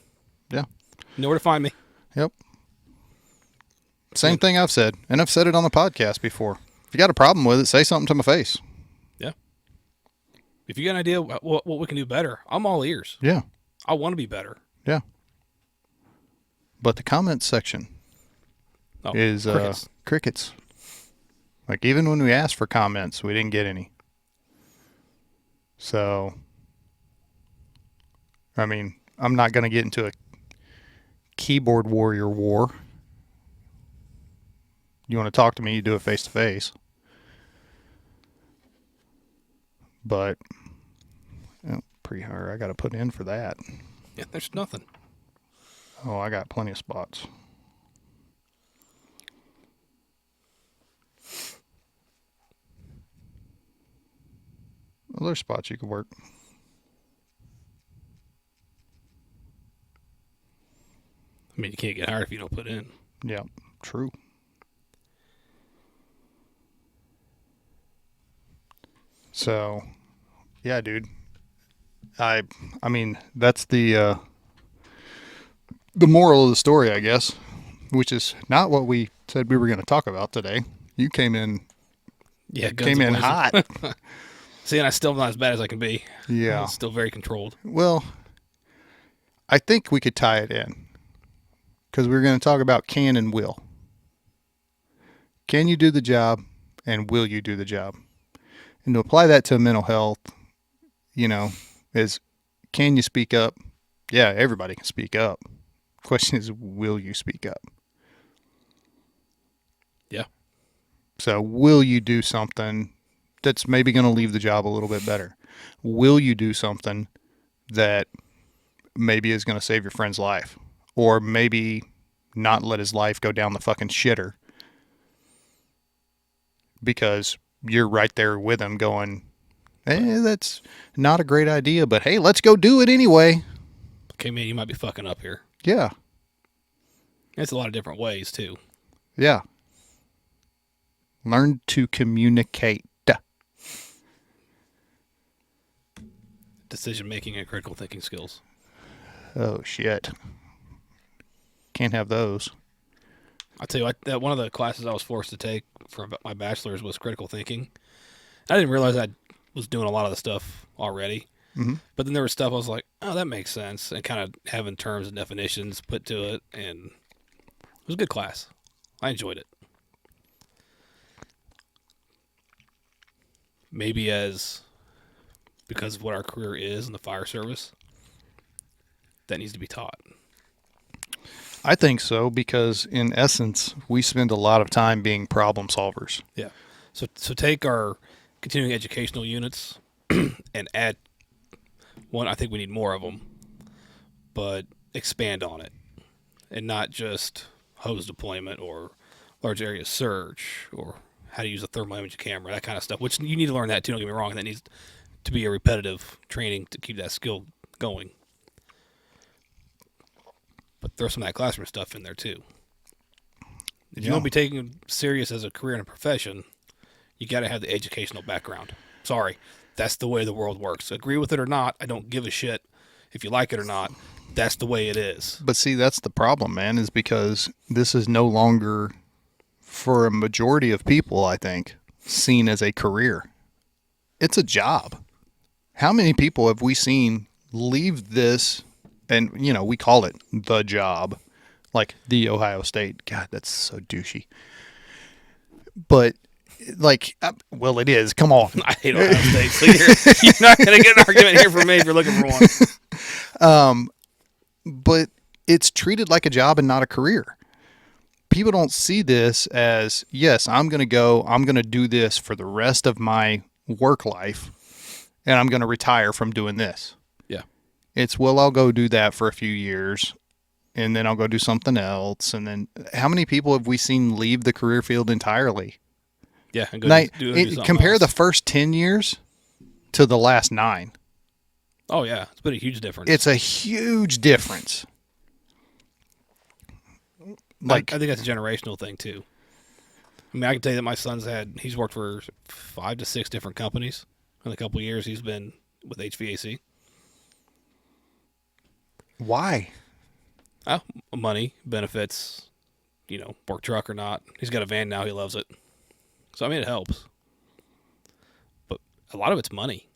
Yeah. Know where to find me. Yep. Same thing I've said, and I've said it on the podcast before. If you got a problem with it, say something to my face. Yeah. If you got an idea what we can do better, I'm all ears. Yeah. I want to be better. Yeah. But the comments section is crickets. Like, even when we asked for comments, we didn't get any. So, I mean, I'm not going to get into a keyboard warrior war. You want to talk to me, you do it face to face. But, pre-hire, I got to put in for that. Yeah, there's nothing. Oh, I got plenty of spots. Well, there's spots you could work. I mean, you can't get hired if you don't put in. Yeah, true. So, yeah, dude. I mean, that's the moral of the story, I guess, which is not what we said we were going to talk about today. You came in hot. See, and I still not as bad as I can be. Yeah. I'm still very controlled. Well, I think we could tie it in because we were going to talk about can and will. Can you do the job, and will you do the job? And to apply that to mental health, is can you speak up? Yeah, everybody can speak up. Question is, will you speak up? Yeah. So will you do something that's maybe going to leave the job a little bit better? Will you do something that maybe is going to save your friend's life? Or maybe not let his life go down the fucking shitter because you're right there with him going, that's not a great idea, but hey, let's go do it anyway. Okay, man, you might be fucking up here. Yeah. It's a lot of different ways, too. Yeah. Learn to communicate. Decision-making and critical thinking skills. Oh, shit. Can't have those. I'll tell you what, one of the classes I was forced to take for my bachelor's was critical thinking. I didn't realize I was doing a lot of the stuff already. Mm-hmm. But then there was stuff I was like, oh, that makes sense. And kind of having terms and definitions put to it. And it was a good class. I enjoyed it. Maybe because of what our career is in the fire service, that needs to be taught. I think so, because in essence, we spend a lot of time being problem solvers. Yeah. So take our continuing educational units and add one. I think we need more of them, but expand on it, and not just hose deployment or large area search or how to use a thermal imaging camera, that kind of stuff, which you need to learn that too, don't get me wrong. That needs to be a repetitive training to keep that skill going. But throw some of that classroom stuff in there too. If you want to be taken serious as a career and a profession, you got to have the educational background. Sorry, that's the way the world works. Agree with it or not, I don't give a shit if you like it or not. That's the way it is. But see, that's the problem, man, is because this is no longer, for a majority of people, I think, seen as a career. It's a job. How many people have we seen leave this, and, we call it the job, like the Ohio State. God, that's so douchey. But well, it is. Come on. I hate Ohio State, so you're not going to get an argument here from me if you're looking for one. But it's treated like a job and not a career. People don't see this as, yes, I'm going to do this for the rest of my work life, and I'm going to retire from doing this. Yeah. It's, well, I'll go do that for a few years, and then I'll go do something else. And then how many people have we seen leave the career field entirely? Yeah. And go compare else. the first 10 years to the last 9. Oh, yeah. It's been a huge difference. It's a huge difference. I think that's a generational thing, too. I mean, I can tell you that my son's he's worked for 5 to 6 different companies in a couple of years. He's been with HVAC. Why? Money, benefits, work truck or not. He's got a van now. He loves it. So, I mean, it helps. But a lot of it's money.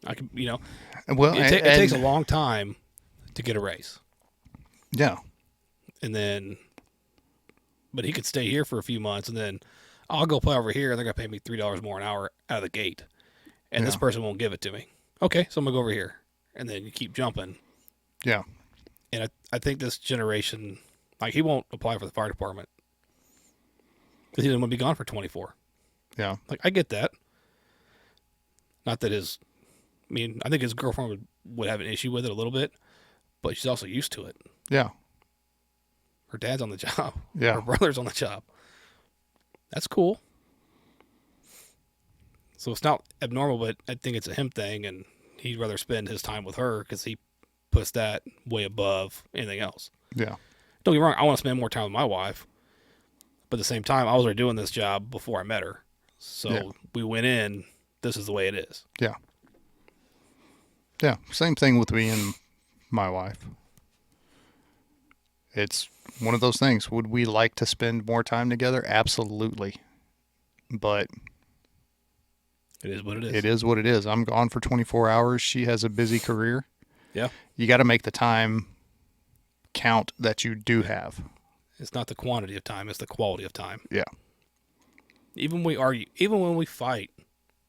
Well, it takes a long time to get a raise. Yeah. And then, but he could stay here for a few months and then I'll go play over here and they're going to pay me $3 more an hour out of the gate. And this person won't give it to me. Okay, so I'm going to go over here. And then you keep jumping. Yeah. And I think this generation, he won't apply for the fire department because he doesn't want to be gone for 24. Yeah. I get that. Not that I think his girlfriend would have an issue with it a little bit, but she's also used to it. Yeah. Her dad's on the job. Yeah. Her brother's on the job. That's cool. So it's not abnormal, but I think it's a him thing, and he'd rather spend his time with her because he puts that way above anything else. Yeah. Don't get me wrong, I want to spend more time with my wife, but at the same time, I was already doing this job before I met her. So we went in, this is the way it is. Yeah. Yeah. Same thing with me and my wife. It's one of those things. Would we like to spend more time together? Absolutely. But it is what it is. It is what it is. I'm gone for 24 hours. She has a busy career. Yeah. You got to make the time count that you do have. It's not the quantity of time, it's the quality of time. Yeah. Even when we fight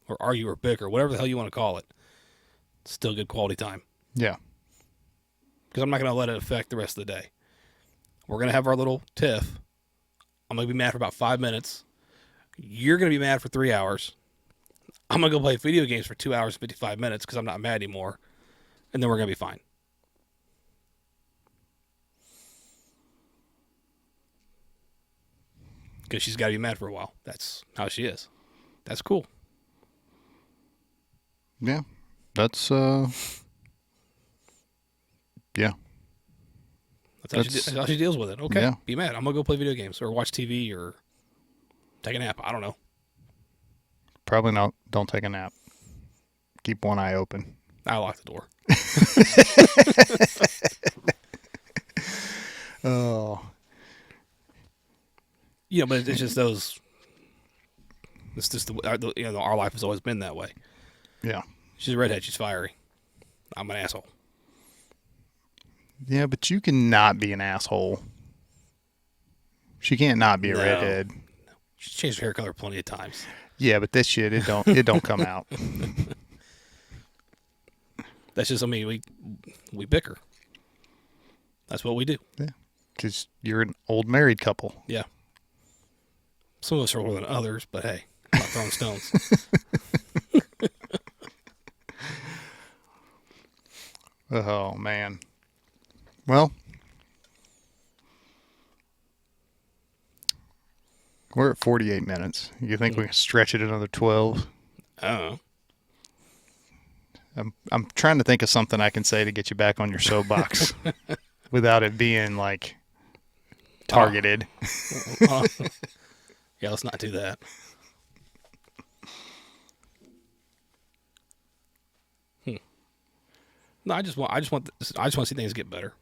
or argue or bicker, whatever the hell you want to call it, it's still good quality time. Yeah. Because I'm not going to let it affect the rest of the day. We're going to have our little tiff. I'm going to be mad for about 5 minutes. You're going to be mad for 3 hours. I'm going to go play video games for 2 hours and 55 minutes because I'm not mad anymore. And then we're going to be fine. Because she's got to be mad for a while. That's how she is. That's cool. Yeah. That's, yeah. That's how she deals with it. Okay, yeah. Be mad. I'm going to go play video games or watch TV or take a nap. I don't know. Probably not. Don't take a nap. Keep one eye open. I lock the door. Oh. Yeah, but it's just those. It's just our life has always been that way. Yeah. She's a redhead. She's fiery. I'm an asshole. Yeah, but you can not be an asshole. She can't not be a redhead. She's changed her hair color plenty of times. Yeah, but this shit, it don't come out. That's just, we bicker. That's what we do. Yeah, because you're an old married couple. Yeah. Some of us are older than others, but hey, I'm not throwing stones. Oh, man. Well, we're at 48 minutes. You think we can stretch it another 12? I don't know. I'm trying to think of something I can say to get you back on your soapbox without it being, targeted. Yeah, let's not do that. No, I just want to see things get better.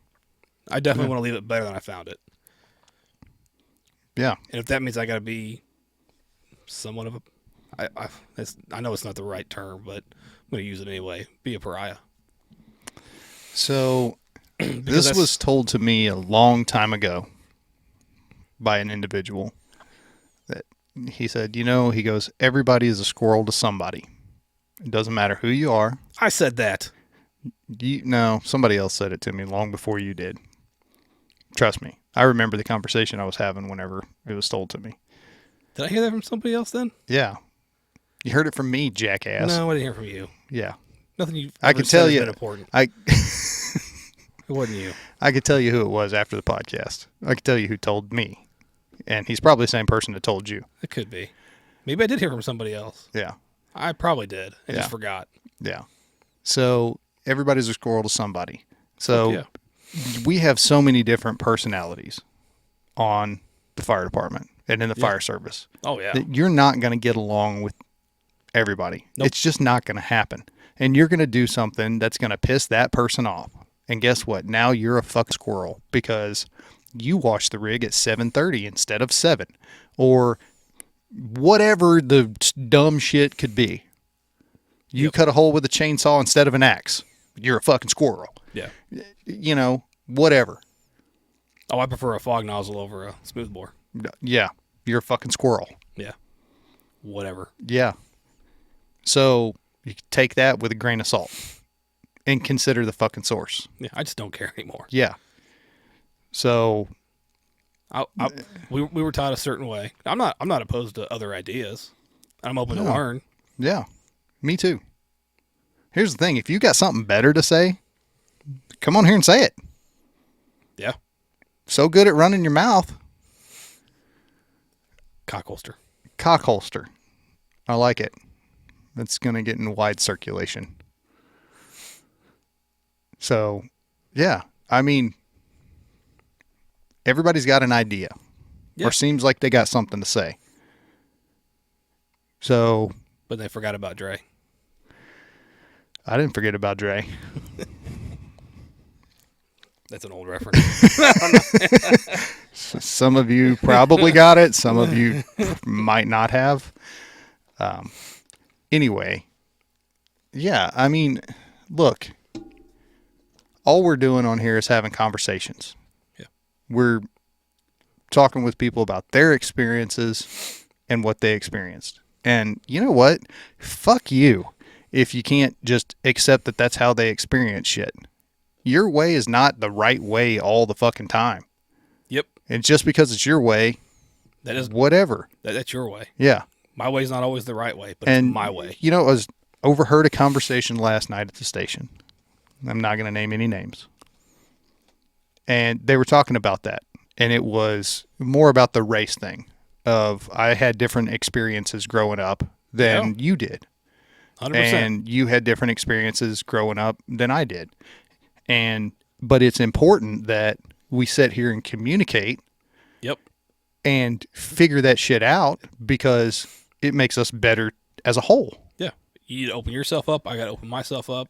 I definitely want to leave it better than I found it. Yeah. And if that means I got to be somewhat of I know it's not the right term, but I'm going to use it anyway. Be a pariah. So this was told to me a long time ago by an individual. he said, he goes, everybody is a squirrel to somebody. It doesn't matter who you are. I said that. No, somebody else said it to me long before you did. Trust me. I remember the conversation I was having whenever it was told to me. Did I hear that from somebody else then? Yeah. You heard it from me, jackass. No, I didn't hear from you. Yeah. Nothing you I can tell you. Important. It wasn't you. I could tell you who it was after the podcast. I could tell you who told me. And he's probably the same person that told you. It could be. Maybe I did hear from somebody else. Yeah. I probably did. I just forgot. Yeah. So everybody's a squirrel to somebody. So we have so many different personalities on the fire department and in the fire service. Oh, yeah. That you're not going to get along with everybody. Nope. It's just not going to happen. And you're going to do something that's going to piss that person off. And guess what? Now you're a fuck squirrel because you washed the rig at 7:30 instead of 7. Or whatever the dumb shit could be. You cut a hole with a chainsaw instead of an axe. You're a fucking squirrel. Yeah. Whatever. Oh, I prefer a fog nozzle over a smoothbore. Yeah. You're a fucking squirrel. Yeah. Whatever. Yeah. So you take that with a grain of salt and consider the fucking source. Yeah. I just don't care anymore. Yeah. So we were taught a certain way. I'm not opposed to other ideas. I'm open to learn. Yeah. Me too. Here's the thing. If you got something better to say, come on here and say it. Yeah. So good at running your mouth. Cock holster. Cock holster. I like it. That's going to get in wide circulation. So, yeah. I mean, everybody's got an idea. Yeah. Or seems like they got something to say. So. But they forgot about Dre. I didn't forget about Dre. That's an old reference. Some of you probably got it. Some of you might not have. Anyway. Yeah, I mean, look. All we're doing on here is having conversations. Yeah. We're talking with people about their experiences and what they experienced. And you know what? Fuck you if you can't just accept that that's how they experience shit. Your way is not the right way all the fucking time. Yep. And just because it's your way, that is whatever. That's your way. Yeah. My way's not always the right way, but it's my way. I was overheard a conversation last night at the station. I'm not going to name any names. And they were talking about that. And it was more about the race thing of I had different experiences growing up than you did. 100%. And you had different experiences growing up than I did. But it's important that we sit here and communicate. Yep. And figure that shit out because it makes us better as a whole. Yeah. You open yourself up. I got to open myself up.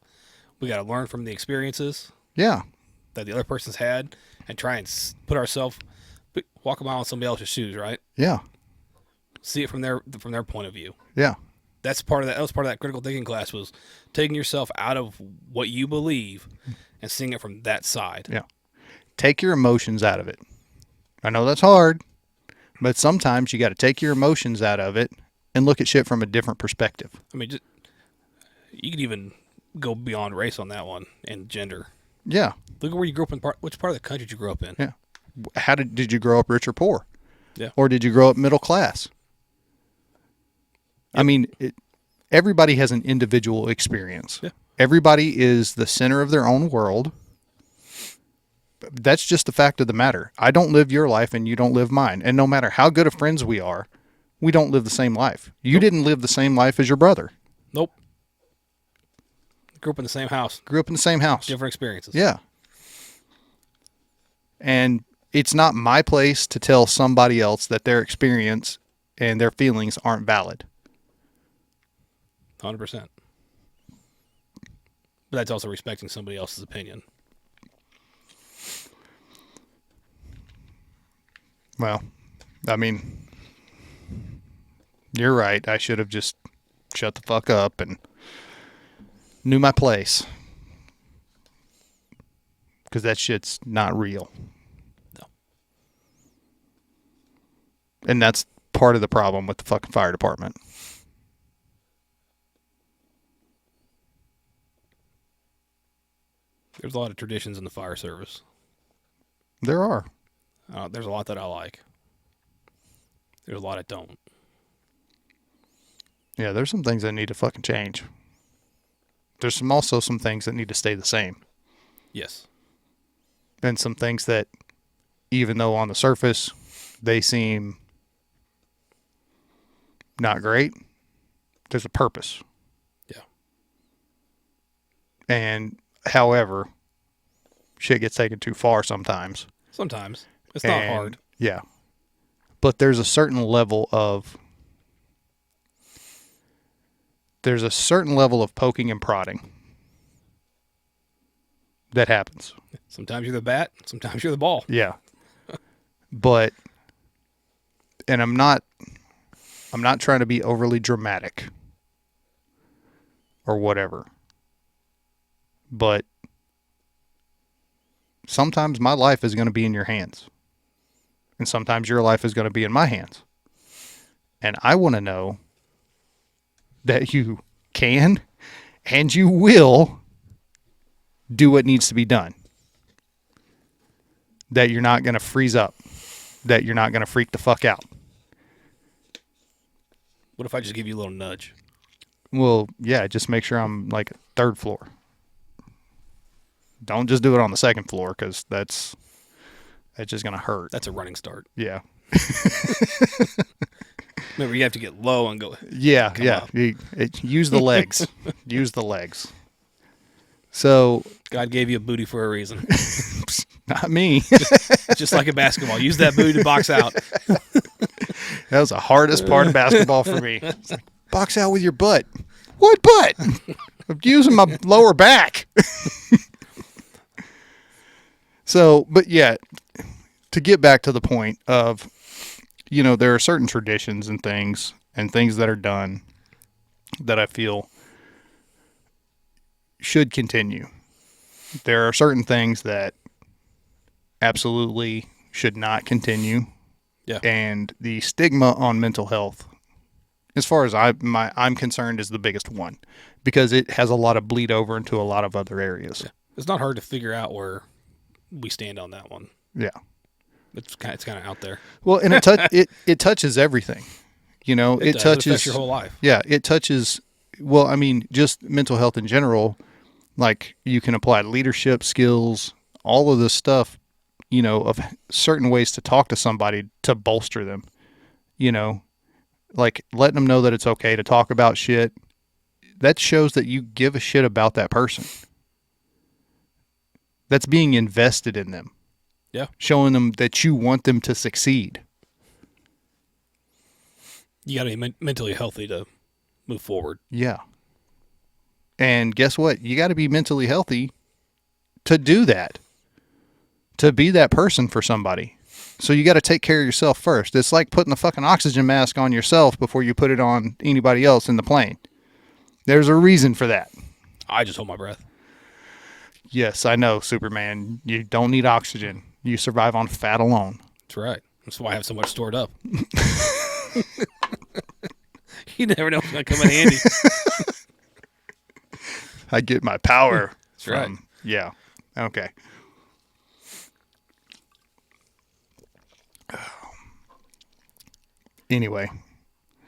We got to learn from the experiences. Yeah. That the other person's had and try and walk a mile in somebody else's shoes, right? Yeah. See it from their point of view. Yeah. That's part of that. That was part of that critical thinking class, was taking yourself out of what you believe and seeing it from that side. Yeah. Take your emotions out of it. I know that's hard, but sometimes you got to take your emotions out of it and look at shit from a different perspective. I mean, you could even go beyond race on that one and gender. Yeah. Look at where you grew up in. Which part of the country did you grow up in? Yeah. How did you grow up rich or poor? Yeah. Or did you grow up middle class? Yep. I mean, everybody has an individual experience. Yeah. Everybody is the center of their own world. That's just the fact of the matter. I don't live your life and you don't live mine. And no matter how good of friends we are, we don't live the same life. You didn't live the same life as your brother. Nope. Grew up in the same house. Different experiences. Yeah. And it's not my place to tell somebody else that their experience and their feelings aren't valid. 100%. But that's also respecting somebody else's opinion. Well, I mean, you're right. I should have just shut the fuck up and knew my place. Because that shit's not real. No. And that's part of the problem with the fucking fire department. There's a lot of traditions in the fire service. There are. There's a lot that I like. There's a lot I don't. Yeah, there's some things that need to fucking change. There's also some things that need to stay the same. Yes. And some things that, even though on the surface they seem not great, there's a purpose. Yeah. And however, shit gets taken too far sometimes. Sometimes. It's not hard. Yeah. But there's a certain level of poking and prodding that happens. Sometimes you're the bat, sometimes you're the ball. Yeah. But, and I'm not trying to be overly dramatic or whatever, but sometimes my life is going to be in your hands, and sometimes your life is going to be in my hands. And I want to know that you can and you will do what needs to be done. That you're not going to freeze up. That you're not going to freak the fuck out. What if I just give you a little nudge? Well, yeah, just make sure I'm like third floor. Don't just do it on the second floor, because that's just going to hurt. That's a running start. Yeah. Remember, you have to get low and go. Yeah. Use the legs. Use the legs. So God gave you a booty for a reason. Not me. just like a basketball. Use that booty to box out. That was the hardest part of basketball for me. It's like, box out with your butt. What butt? I'm using my lower back. So, but yeah, to get back to the point of, there are certain traditions and things that are done that I feel should continue. There are certain things that absolutely should not continue. Yeah. And the stigma on mental health, as far as I'm concerned, is the biggest one, because it has a lot of bleed over into a lot of other areas. Yeah. It's not hard to figure out where we stand on that one. Yeah. It's kind of out there. Well, and it touches everything. It touches affects your whole life. Yeah, it touches. Well, I mean, just mental health in general. Like, you can apply leadership skills, all of this stuff, of certain ways to talk to somebody to bolster them. Like letting them know that it's okay to talk about shit. That shows that you give a shit about that person. That's being invested in them. Yeah. Showing them that you want them to succeed. You got to be mentally healthy to move forward. Yeah. And guess what? You got to be mentally healthy to do that. To be that person for somebody. So you got to take care of yourself first. It's like putting the fucking oxygen mask on yourself before you put it on anybody else in the plane. There's a reason for that. I just hold my breath. Yes, I know, Superman. You don't need oxygen. You survive on fat alone. That's right. That's why I have so much stored up. You never know what's going to come in handy. I get my power That's from, right. Yeah. Okay. Anyway.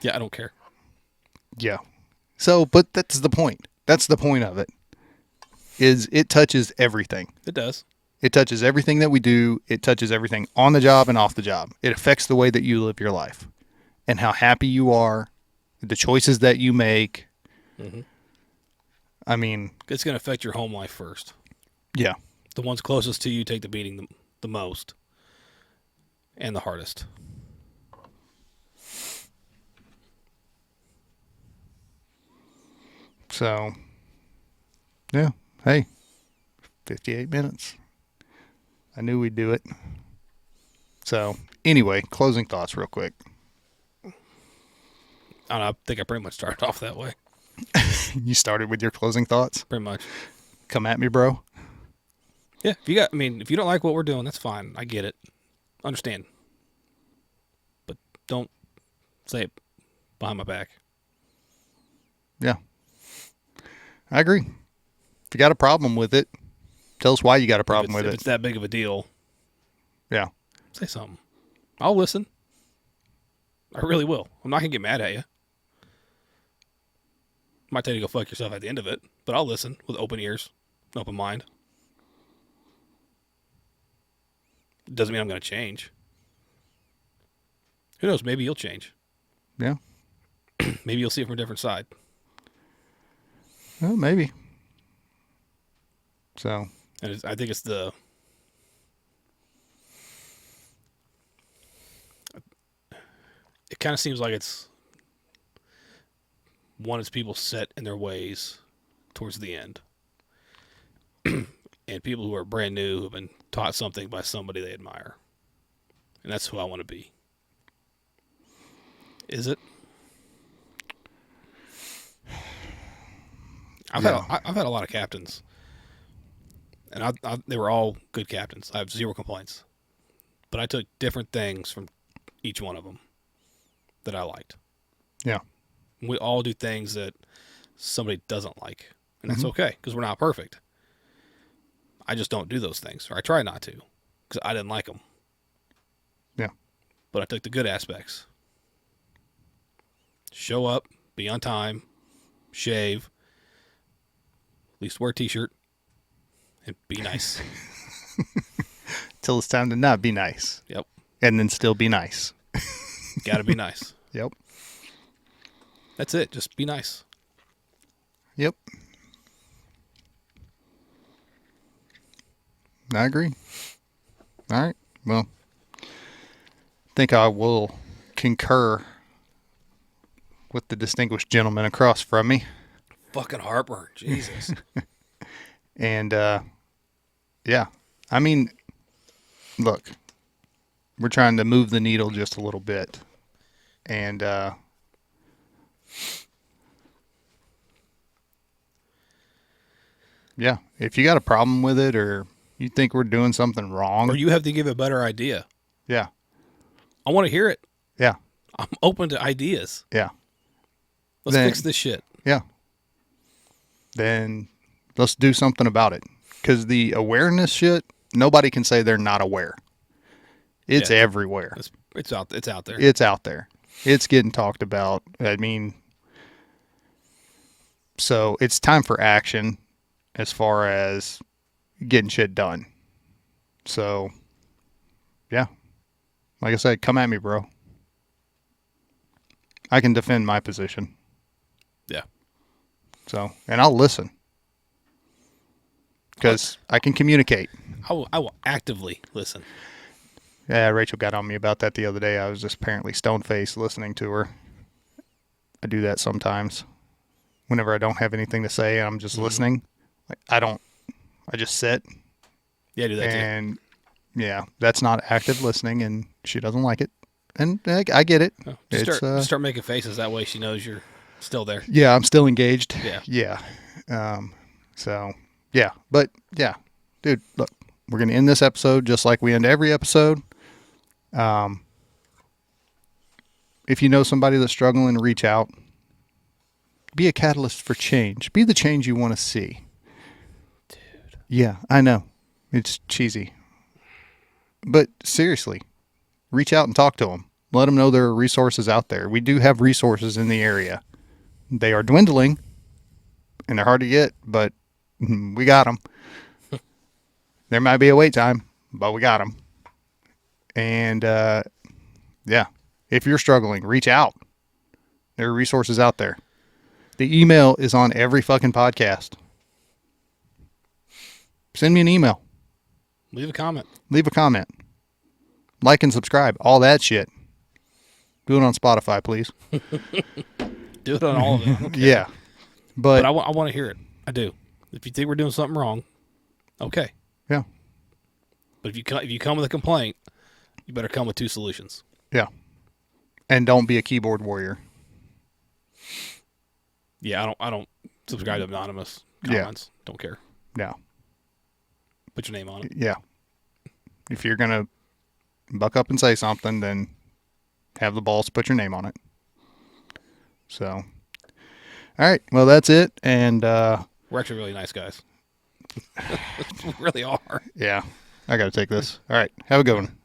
Yeah, I don't care. Yeah. So, but that's the point. That's the point of it. Is it touches everything. It does. It touches everything that we do. It touches everything on the job and off the job. It affects the way that you live your life and how happy you are, the choices that you make. Mm-hmm. I mean, it's going to affect your home life first. Yeah. The ones closest to you take the beating the most and the hardest. So, yeah. Hey, 58 minutes. I knew we'd do it. So, anyway, closing thoughts real quick. I don't know. I think I pretty much started off that way. You started with your closing thoughts? Pretty much. Come at me, bro. Yeah. If you don't like what we're doing, that's fine. I get it. Understand. But don't say it behind my back. Yeah. I agree. If you got a problem with it, tell us why you got a problem with it. If it's that big of a deal, yeah, say something. I'll listen. I really will. I'm not going to get mad at you. Might tell you to go fuck yourself at the end of it, but I'll listen with open ears, an open mind. Doesn't mean I'm going to change. Who knows? Maybe you'll change. Yeah. Maybe you'll see it from a different side. Well, maybe. So. And I think it's the... It kind of seems like it's... One is people set in their ways towards the end. And people who are brand new, who have been taught something by somebody they admire. And that's who I want to be. Is it? I've had a lot of captains. And they were all good captains. I have zero complaints. But I took different things from each one of them that I liked. Yeah. We all do things that somebody doesn't like. And that's okay, because we're not perfect. I just don't do those things, or I try not to, because I didn't like them. Yeah. But I took the good aspects. Show up, be on time, shave, at least wear a t-shirt, and be nice. Till it's time to not be nice. Yep. And then still be nice. Gotta be nice. Yep. That's it. Just be nice. Yep. I agree. All right. Well, I think I will concur with the distinguished gentleman across from me. Fucking heartburn. Jesus. And, yeah. I mean, look, we're trying to move the needle just a little bit. And, yeah, if you got a problem with it or you think we're doing something wrong. Or you have to give a better idea. Yeah. I want to hear it. Yeah. I'm open to ideas. Yeah. Let's fix this shit. Yeah. Then let's do something about it. Because the awareness shit, nobody can say they're not aware. It's everywhere. It's out there. It's out there. It's getting talked about. I mean, so it's time for action as far as getting shit done. So, yeah. Like I said, come at me, bro. I can defend my position. Yeah. So, and I'll listen. Because I can communicate. I will actively listen. Yeah, Rachel got on me about that the other day. I was just apparently stone-faced listening to her. I do that sometimes. Whenever I don't have anything to say and I'm just listening. Like, I just sit. Yeah, I do that too. And, yeah, that's not active listening, and she doesn't like it. And I get it. Oh, just start making faces. That way she knows you're still there. Yeah, I'm still engaged. Yeah. Yeah. So, yeah. But, yeah. Dude, look. We're going to end this episode just like we end every episode. If you know somebody that's struggling, reach out. Be a catalyst for change. Be the change you want to see. Dude. Yeah, I know. It's cheesy. But seriously, reach out and talk to them. Let them know there are resources out there. We do have resources in the area. They are dwindling, and they're hard to get, but we got them. There might be a wait time, but we got them. And, yeah, if you're struggling, reach out. There are resources out there. The email is on every fucking podcast. Send me an email. Leave a comment. Like and subscribe. All that shit. Do it on Spotify, please. Do it on all of it. Okay. Yeah. But I want to hear it. I do. If you think we're doing something wrong, okay. Yeah. But if you come with a complaint, you better come with 2 solutions. Yeah. And don't be a keyboard warrior. Yeah, I don't subscribe to anonymous comments. Don't care. Yeah. Put your name on it. Yeah. If you're going to buck up and say something, then have the balls to put your name on it. So, all right. Well, that's it. And we're actually really nice guys. We really are. Yeah. I got to take this. All right. Have a good one.